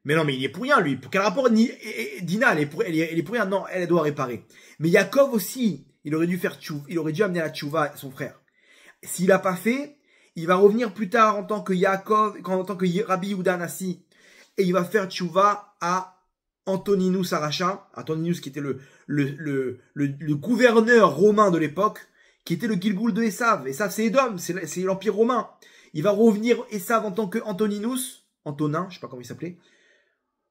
Mais non, mais il est pour rien, lui. Pour quel rapport Dina, elle est pour rien. Non, elle doit réparer. Mais Yaakov aussi, il aurait dû faire tchouva. Il aurait dû amener la tchouva à son frère. S'il n'a pas fait... Il va revenir plus tard en tant que Yaakov, en tant que Rabbi Yehuda Nassi, et il va faire tchouva à Antoninus Aracha, Antoninus qui était le gouverneur romain de l'époque, qui était le Gilgoul de Esav. Esav, c'est Édom, c'est l'empire romain. Il va revenir Esav en tant que Antonin, je sais pas comment il s'appelait,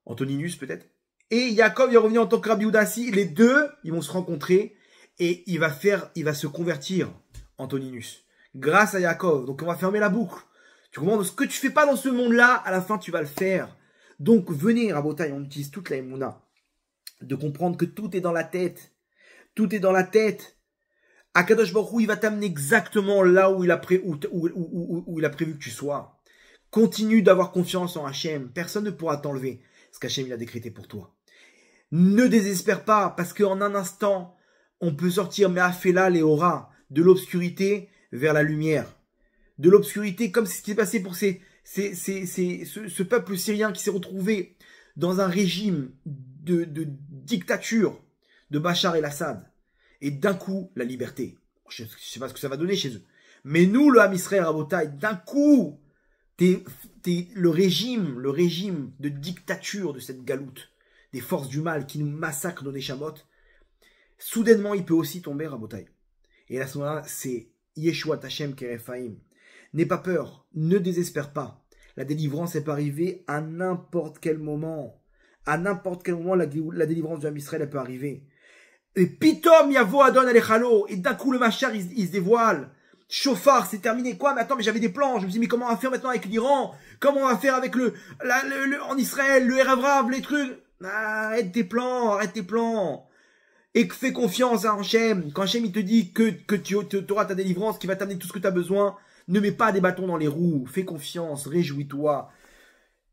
Antoninus peut-être. Et Yaakov, il va revenir en tant que Rabbi Yehuda Nassi. Les deux, ils vont se rencontrer et il va se convertir, Antoninus. Grâce à Yaakov. Donc on va fermer la boucle. Tu comprends? Ce que tu fais pas dans ce monde-là, à la fin tu vas le faire. Donc venez, Rabotai, on utilise toute la Emouna. De comprendre que tout est dans la tête. Tout est dans la tête. Akadosh Baruch Hu, il va t'amener exactement là où il a prévu que tu sois. Continue d'avoir confiance en Hachem. Personne ne pourra t'enlever ce qu'Hachem il a décrété pour toi. Ne désespère pas, parce qu'en un instant, on peut sortir Me'afela Leora, de l'obscurité vers la lumière. De l'obscurité, comme c'est ce qui s'est passé pour ce peuple syrien qui s'est retrouvé dans un régime de dictature de Bachar el-Assad. Et d'un coup, la liberté. Je ne sais pas ce que ça va donner chez eux. Mais nous, le Ham Israël Rabotai, d'un coup, le régime de dictature de cette galoute, des forces du mal qui nous massacrent nos Neshamot, soudainement, il peut aussi tomber Rabotai. Et à ce moment-là, c'est Yeshua Hashem Kerefaim. N'aie pas peur, ne désespère pas. La délivrance peut arriver à n'importe quel moment. À n'importe quel moment, la délivrance du Ham Israël peut arriver. Et pitom yavo Adon Alechalo. Et d'un coup, le Machar, il se dévoile. Chauffard, c'est terminé. Quoi? Mais attends, mais j'avais des plans. Je me dis, mais comment on va faire maintenant avec l'Iran? Comment on va faire avec en Israël, le Erev Rav, les trucs? Arrête tes plans. Et fais confiance à Hachem. Quand Hachem il te dit que tu auras ta délivrance, qui va t'amener tout ce que tu as besoin, ne mets pas des bâtons dans les roues. Fais confiance, réjouis-toi.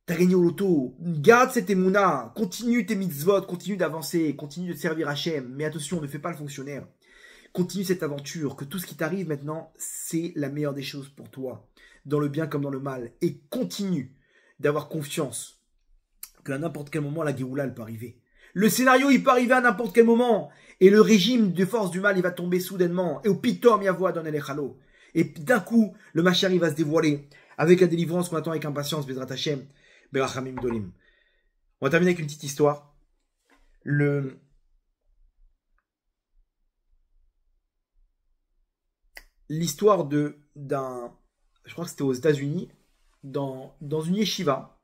T'as gagné au loto. Garde cette émouna. Continue tes mitzvot, continue d'avancer, continue de servir Hachem. Mais attention, ne fais pas le fonctionnaire. Continue cette aventure, que tout ce qui t'arrive maintenant, c'est la meilleure des choses pour toi. Dans le bien comme dans le mal. Et continue d'avoir confiance qu'à n'importe quel moment, la Géoula, elle peut arriver. Le scénario, il peut arriver à n'importe quel moment. Et le régime de force du mal, il va tomber soudainement. Et au pitom, yavoa dans les chalo. Et d'un coup, le Machar, il va se dévoiler. Avec la délivrance qu'on attend avec impatience, Bezrat Hashem, Berachamim Dolim. On va terminer avec une petite histoire. L'histoire d'un, je crois que c'était aux États-Unis, dans une yeshiva.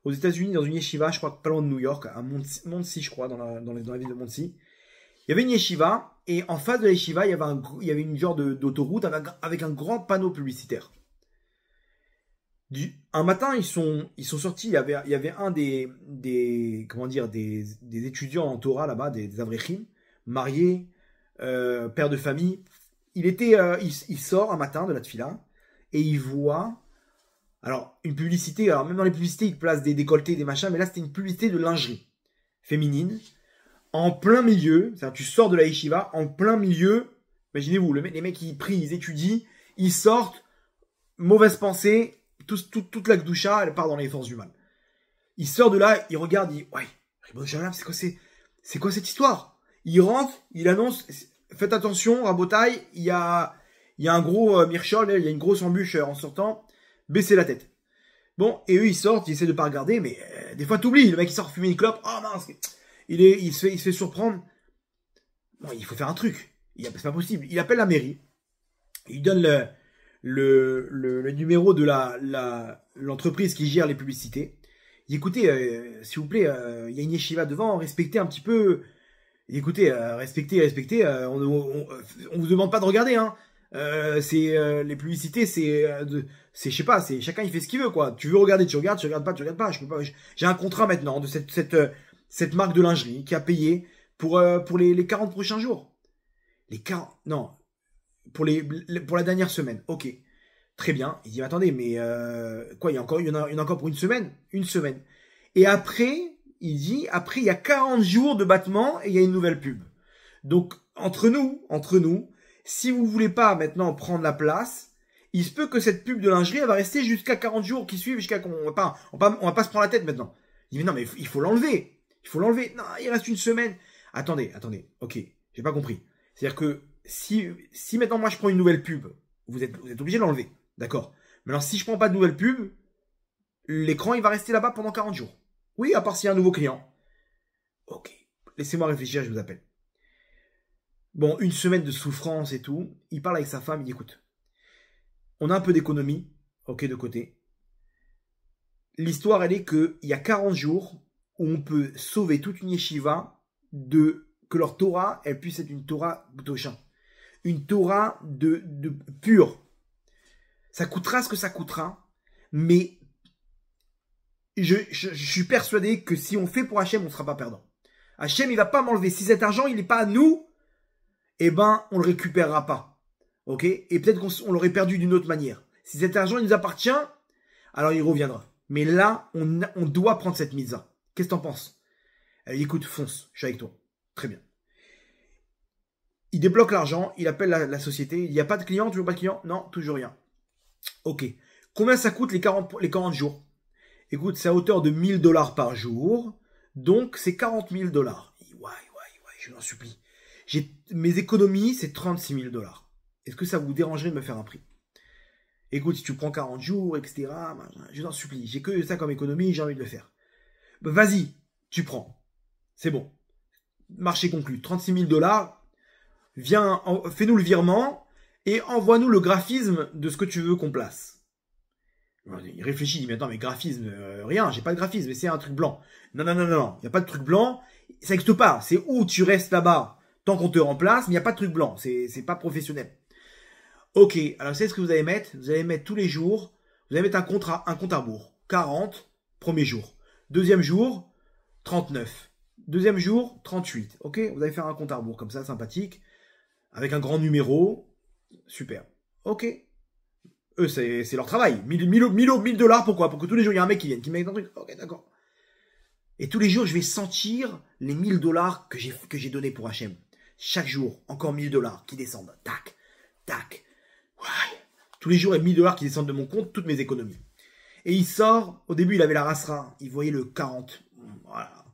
Aux États-Unis, dans une yeshiva, je crois pas loin de New York, à Monsey, je crois, dans la ville de Monsey. Il y avait une yeshiva, et en face de la yeshiva, il y avait une genre d'autoroute avec un grand panneau publicitaire. Un matin, ils sont sortis. Il y avait un comment dire, des étudiants en Torah là-bas, des Avrechim, mariés, père de famille. Il sort un matin de la tefila et il voit, alors une publicité. Alors même dans les publicités, ils placent des décolletés, des machins, mais là c'était une publicité de lingerie féminine en plein milieu. C'est-à-dire, tu sors de la yeshiva en plein milieu. Imaginez-vous, les mecs ils prient, ils étudient, ils sortent, mauvaise pensée. Toute la Gdoucha, elle part dans les forces du mal. Il sort de là, il regarde, il dit, ouais, Ribono Shel Olam, c'est quoi cette histoire? Il rentre, il annonce, faites attention, Rabotai, il y a un gros Mirchol, il y a une grosse embûche en sortant, baissez la tête. Bon, et eux, ils sortent, ils essaient de pas regarder, mais des fois, t'oublies, le mec, il sort fumer une clope, oh mince, il se fait surprendre. Bon, il faut faire un truc. C'est pas possible. Il appelle la mairie, il donne le numéro de l'entreprise qui gère les publicités. Il dit, écoutez, s'il vous plaît, il y a une yeshiva devant, respectez un petit peu. Écoutez, respectez. On vous demande pas de regarder, hein. Les publicités, je sais pas, chacun il fait ce qu'il veut, quoi. Tu veux regarder, tu regardes pas, tu regardes pas. Je peux pas. J'ai un contrat maintenant de cette marque de lingerie qui a payé pour les 40 prochains jours. Les 40, non. Pour la dernière semaine. Ok. Très bien. Il dit, attendez, mais quoi, il y en a encore pour une semaine? Une semaine. Et après, il dit, il y a 40 jours de battement et il y a une nouvelle pub. Donc, entre nous, si vous voulez pas maintenant prendre la place, il se peut que cette pub de lingerie, elle va rester jusqu'à 40 jours qui suivent, jusqu'à qu'on on va pas se prendre la tête maintenant. Il dit, mais non, mais il faut l'enlever. Non, il reste une semaine. Attendez. Ok. J'ai pas compris. C'est-à-dire que, si maintenant moi je prends une nouvelle pub, vous êtes obligé de l'enlever. D'accord. Maintenant, si je prends pas de nouvelle pub, l'écran il va rester là-bas pendant 40 jours. Oui, à part s'il y a un nouveau client. Ok. Laissez-moi réfléchir, je vous appelle. Bon, une semaine de souffrance et tout. Il parle avec sa femme, il dit, écoute, on a un peu d'économie, ok, de côté. L'histoire, elle est qu'il y a 40 jours où on peut sauver toute une yeshiva que leur Torah, elle puisse être une Torah Gdosha. Une Torah de pure. Ça coûtera ce que ça coûtera, mais je suis persuadé que si on fait pour Hachem, on ne sera pas perdant. Hachem, il va pas m'enlever. Si cet argent, il n'est pas à nous, eh ben, on le récupérera pas. Ok? Et peut-être qu'on l'aurait perdu d'une autre manière. Si cet argent, il nous appartient, alors il reviendra. Mais là, on doit prendre cette mise. Qu'est-ce que t'en penses? Elle dit, écoute, fonce, je suis avec toi. Très bien. Il débloque l'argent, il appelle la société, il n'y a pas de client, toujours pas de client? Non, toujours rien. Ok. Combien ça coûte les 40 jours? Écoute, c'est à hauteur de $1000 par jour. Donc, c'est $40 000. Ouais, je vous en supplie. Mes économies, c'est $36 000. Est-ce que ça vous dérangerait de me faire un prix? Écoute, si tu prends 40 jours, etc., je t'en supplie. J'ai que ça comme économie, j'ai envie de le faire. Bah, vas-y, tu prends. C'est bon. Marché conclu. $36 000. Viens, fais-nous le virement et envoie-nous le graphisme de ce que tu veux qu'on place. Il réfléchit, il dit, mais attends, mais graphisme, rien, j'ai pas de graphisme, mais c'est un truc blanc. Non, il n'y a pas de truc blanc, ça n'existe pas. C'est où tu restes là-bas tant qu'on te remplace, mais il n'y a pas de truc blanc, c'est pas professionnel. Ok, alors vous savez ce que vous allez mettre? Vous allez mettre tous les jours, vous allez mettre un compte à rebours. 40, premier jour. Deuxième jour, 39. Deuxième jour, 38. Ok, vous allez faire un compte à rebours comme ça, sympathique, avec un grand numéro, super. Ok. Eux, c'est leur travail. $1000, pourquoi? Pour que tous les jours, il y a un mec qui vienne, qui met un truc. Ok, d'accord. Et tous les jours, je vais sentir les $1000 que j'ai donné pour Hachem. Chaque jour, encore $1000 qui descendent. Tac, tac. Ouais. Tous les jours, il y a $1000 qui descendent de mon compte, toutes mes économies. Et il sort, au début, il avait la rasera. Il voyait le 40. Voilà.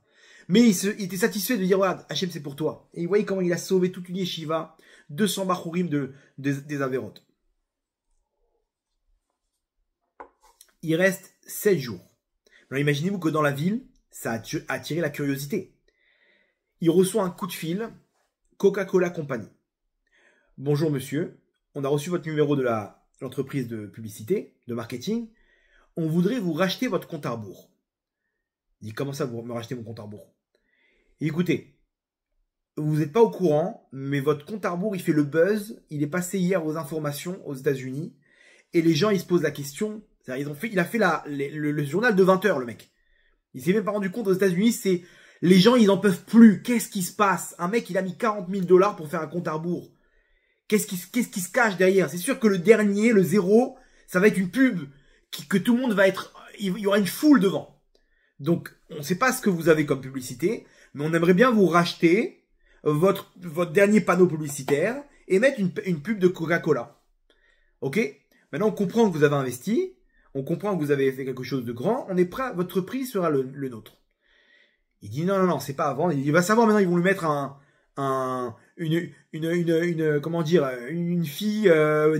Mais il était satisfait de dire, regarde, Hachem, c'est pour toi. Et il voyait comment il a sauvé toute une yeshiva, 200 bachurim des avérotes. Il reste 7 jours. Alors imaginez-vous que dans la ville, ça a attiré la curiosité. Il reçoit un coup de fil, Coca-Cola Company. Bonjour monsieur, on a reçu votre numéro de l'entreprise de publicité, de marketing. On voudrait vous racheter votre compte à rebours. Il dit, comment ça vous me rachetez mon compte à rebours? Et écoutez, vous n'êtes pas au courant, mais votre compte à rebours, il fait le buzz. Il est passé hier aux informations aux États-Unis. Et les gens, ils se posent la question, Il a fait le journal de 20 heures, le mec. Il s'est même pas rendu compte aux États-Unis, les gens, ils en peuvent plus. Qu'est-ce qui se passe? Un mec, il a mis 40 000 $ pour faire un compte à rebours. Qu'est-ce qui se cache derrière? C'est sûr que le dernier, le 0, ça va être une pub que tout le monde va être... Il y aura une foule devant. Donc, on ne sait pas ce que vous avez comme publicité, mais on aimerait bien vous racheter votre dernier panneau publicitaire et mettre une pub de Coca-Cola. Ok? Maintenant, on comprend que vous avez investi, on comprend que vous avez fait quelque chose de grand, on est prêt, votre prix sera le nôtre. Il dit non, c'est pas avant. Il va savoir maintenant, ils vont lui mettre comment dire, une fille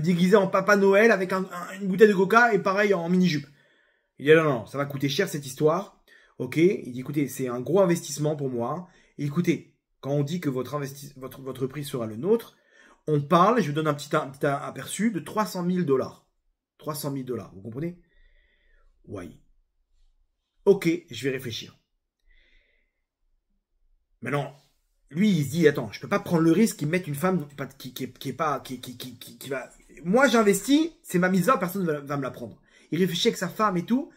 déguisée en Papa Noël avec une bouteille de Coca et pareil en mini-jupe. Il dit non, ça va coûter cher cette histoire. Ok, il dit écoutez, c'est un gros investissement pour moi. Et écoutez, quand on dit que votre prix sera le nôtre, on parle, je vous donne un petit aperçu de 300 000 $. 300 000 $, vous comprenez? Oui. Ok, je vais réfléchir. Maintenant, lui, il se dit, attends, je peux pas prendre le risque qu'ils mettent une femme qui va... Moi, j'investis, c'est ma mitzvah, personne va me la prendre. Il réfléchit avec sa femme et tout.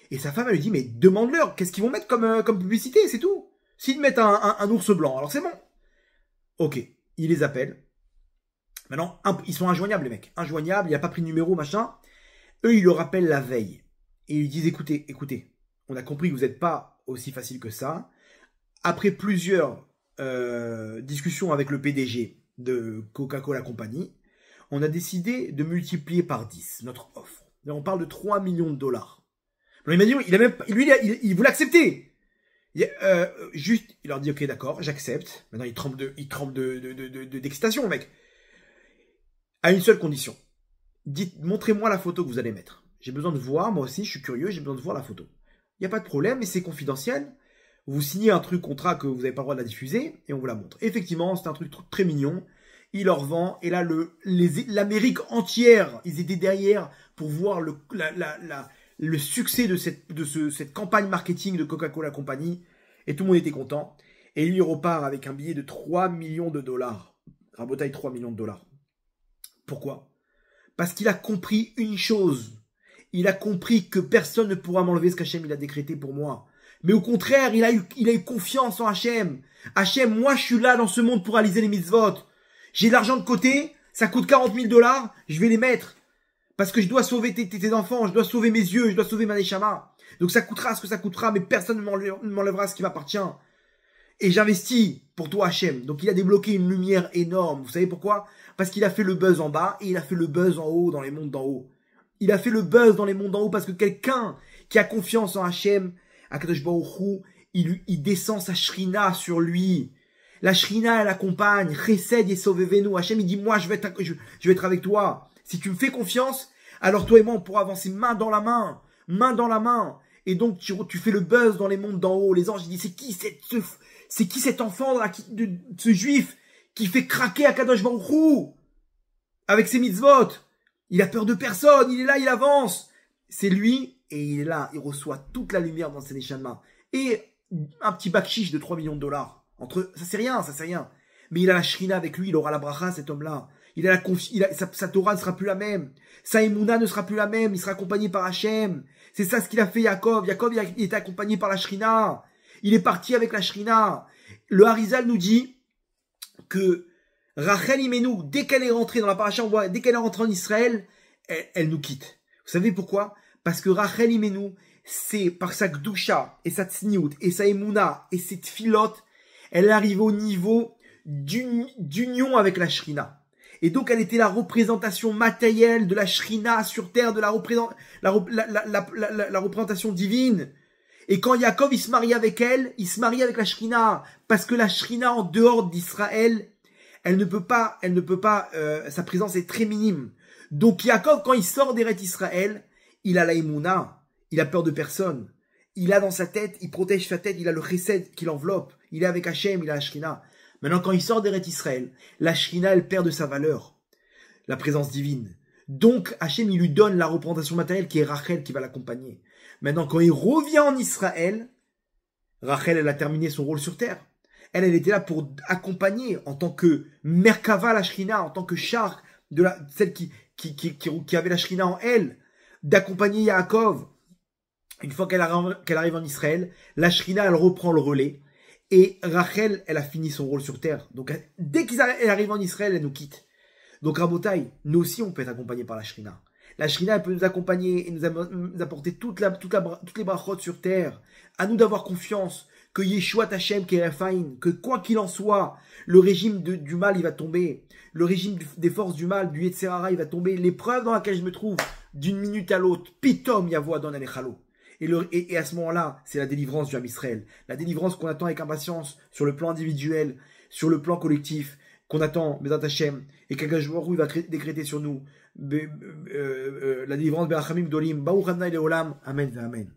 Et sa femme, elle lui dit, mais demande-leur, qu'est-ce qu'ils vont mettre comme publicité, c'est tout. S'ils mettent un ours blanc, alors c'est bon. Ok, il les appelle. Maintenant, ils sont injoignables, les mecs. Injoignables, il n'a pas pris de numéro, machin. Eux, ils le rappellent la veille. Et ils lui disent, écoutez, on a compris que vous n'êtes pas aussi facile que ça. Après plusieurs discussions avec le PDG de Coca-Cola Company, on a décidé de multiplier par 10 notre offre. Et on parle de 3 millions $. Alors, il m'a dit, il voulait accepter. Juste, il leur dit, ok, d'accord, j'accepte. Maintenant, il tremble d'excitation, mec. À une seule condition. Montrez-moi la photo que vous allez mettre. J'ai besoin de voir, moi aussi, je suis curieux, j'ai besoin de voir la photo. Il n'y a pas de problème, mais c'est confidentiel. Vous signez un contrat que vous n'avez pas le droit de la diffuser, et on vous la montre. Effectivement, c'est un truc très mignon. Il leur vend, et là, l'Amérique entière, ils étaient derrière pour voir le succès de cette campagne marketing de Coca-Cola Company, et tout le monde était content. Et lui repart avec un billet de 3 millions $. Rabotaille, 3 millions $. Pourquoi? Parce qu'il a compris une chose. Il a compris que personne ne pourra m'enlever ce qu'Hachem il a décrété pour moi. Mais au contraire, il a eu confiance en Hachem. Hachem, moi je suis là dans ce monde pour réaliser les mitzvot. J'ai de l'argent de côté, ça coûte 40 000 $, je vais les mettre. Parce que je dois sauver tes enfants, je dois sauver mes yeux, je dois sauver ma neshama. Donc ça coûtera ce que ça coûtera, mais personne ne m'enlèvera ce qui m'appartient. Et j'investis pour toi Hachem. Donc il a débloqué une lumière énorme. Vous savez pourquoi? Parce qu'il a fait le buzz en bas et il a fait le buzz en haut, dans les mondes d'en haut. Il a fait le buzz dans les mondes d'en haut parce que quelqu'un qui a confiance en Hachem, Akadosh Baruch Hu, il descend sa shrina sur lui. La shrina, elle accompagne. Chesed Yesovevenu. Hachem, il dit, moi, je vais être avec toi. Si tu me fais confiance, alors toi et moi, on pourra avancer main dans la main. Main dans la main. Et donc, tu fais le buzz dans les mondes d'en haut. Les anges, ils disent, c'est qui cet enfant, de ce juif qui fait craquer Akadosh Baruch Hu avec ses mitzvot? Il a peur de personne. Il est là, il avance. C'est lui. Et il est là, il reçoit toute la lumière dans ses neshama. Et un petit bakchiche de 3 millions $. Ça c'est rien. Mais il a la shrina avec lui, il aura la bracha, cet homme-là. Sa Torah ne sera plus la même. Sa Emouna ne sera plus la même, il sera accompagné par Hachem. C'est ça ce qu'il a fait Yaakov. Yaakov, il était accompagné par la shrina. Il est parti avec la shrina. Le Harizal nous dit que Rachel Imenu, dès qu'elle est rentrée dans la paracha, on voit, dès qu'elle est rentrée en Israël, elle nous quitte. Vous savez pourquoi? Parce que Rachel Imenu, c'est par sa gdusha et sa tsniout et sa emuna et ses tfilot, elle arrive au niveau d'union avec la shrina. Et donc elle était la représentation matérielle de la shrina sur terre, de la représentation divine. Et quand Yaakov il se marie avec elle, il se marie avec la shrina parce que la shrina en dehors d'Israël, elle ne peut pas, sa présence est très minime. Donc Yaakov quand il sort d'Eretz Israël, il a la Emouna, il a peur de personne. Il a dans sa tête, il protège sa tête, il a le chesed qui l'enveloppe. Il est avec Hachem, il a la Shrina. Maintenant, quand il sort d'Eretz Israël, la Shrina, elle perd de sa valeur. La présence divine. Donc, Hachem, il lui donne la représentation matérielle qui est Rachel qui va l'accompagner. Maintenant, quand il revient en Israël, Rachel, elle a terminé son rôle sur terre. Elle était là pour accompagner en tant que Merkava la Shrina, en tant que char de celle qui avait la Shrina en elle. d'accompagner Yaakov. Une fois qu'elle arrive en Israël, la Shrina, elle reprend le relais. Et Rachel, elle a fini son rôle sur terre. Donc, dès qu'elle arrive en Israël, elle nous quitte. Donc, Rabotai, nous aussi, on peut être accompagnés par la Shrina. La Shrina, elle peut nous accompagner et nous apporter toutes les brachot sur terre. À nous d'avoir confiance que Yeshua Tachem, que quoi qu'il en soit, le régime du mal, il va tomber. Le régime des forces du mal, du Yetzerara, il va tomber. L'épreuve dans laquelle je me trouve, d'une minute à l'autre, pitom yavoa don alechalo. Et à ce moment-là, c'est la délivrance du Ham Israël. La délivrance qu'on attend avec impatience sur le plan individuel, sur le plan collectif, qu'on attend, Bezat Hashem, et qu'Akadosh Baruch Hu va décréter sur nous la délivrance Berachamim Gdolim, Baruch Adonai Leolam, Amen, Amen.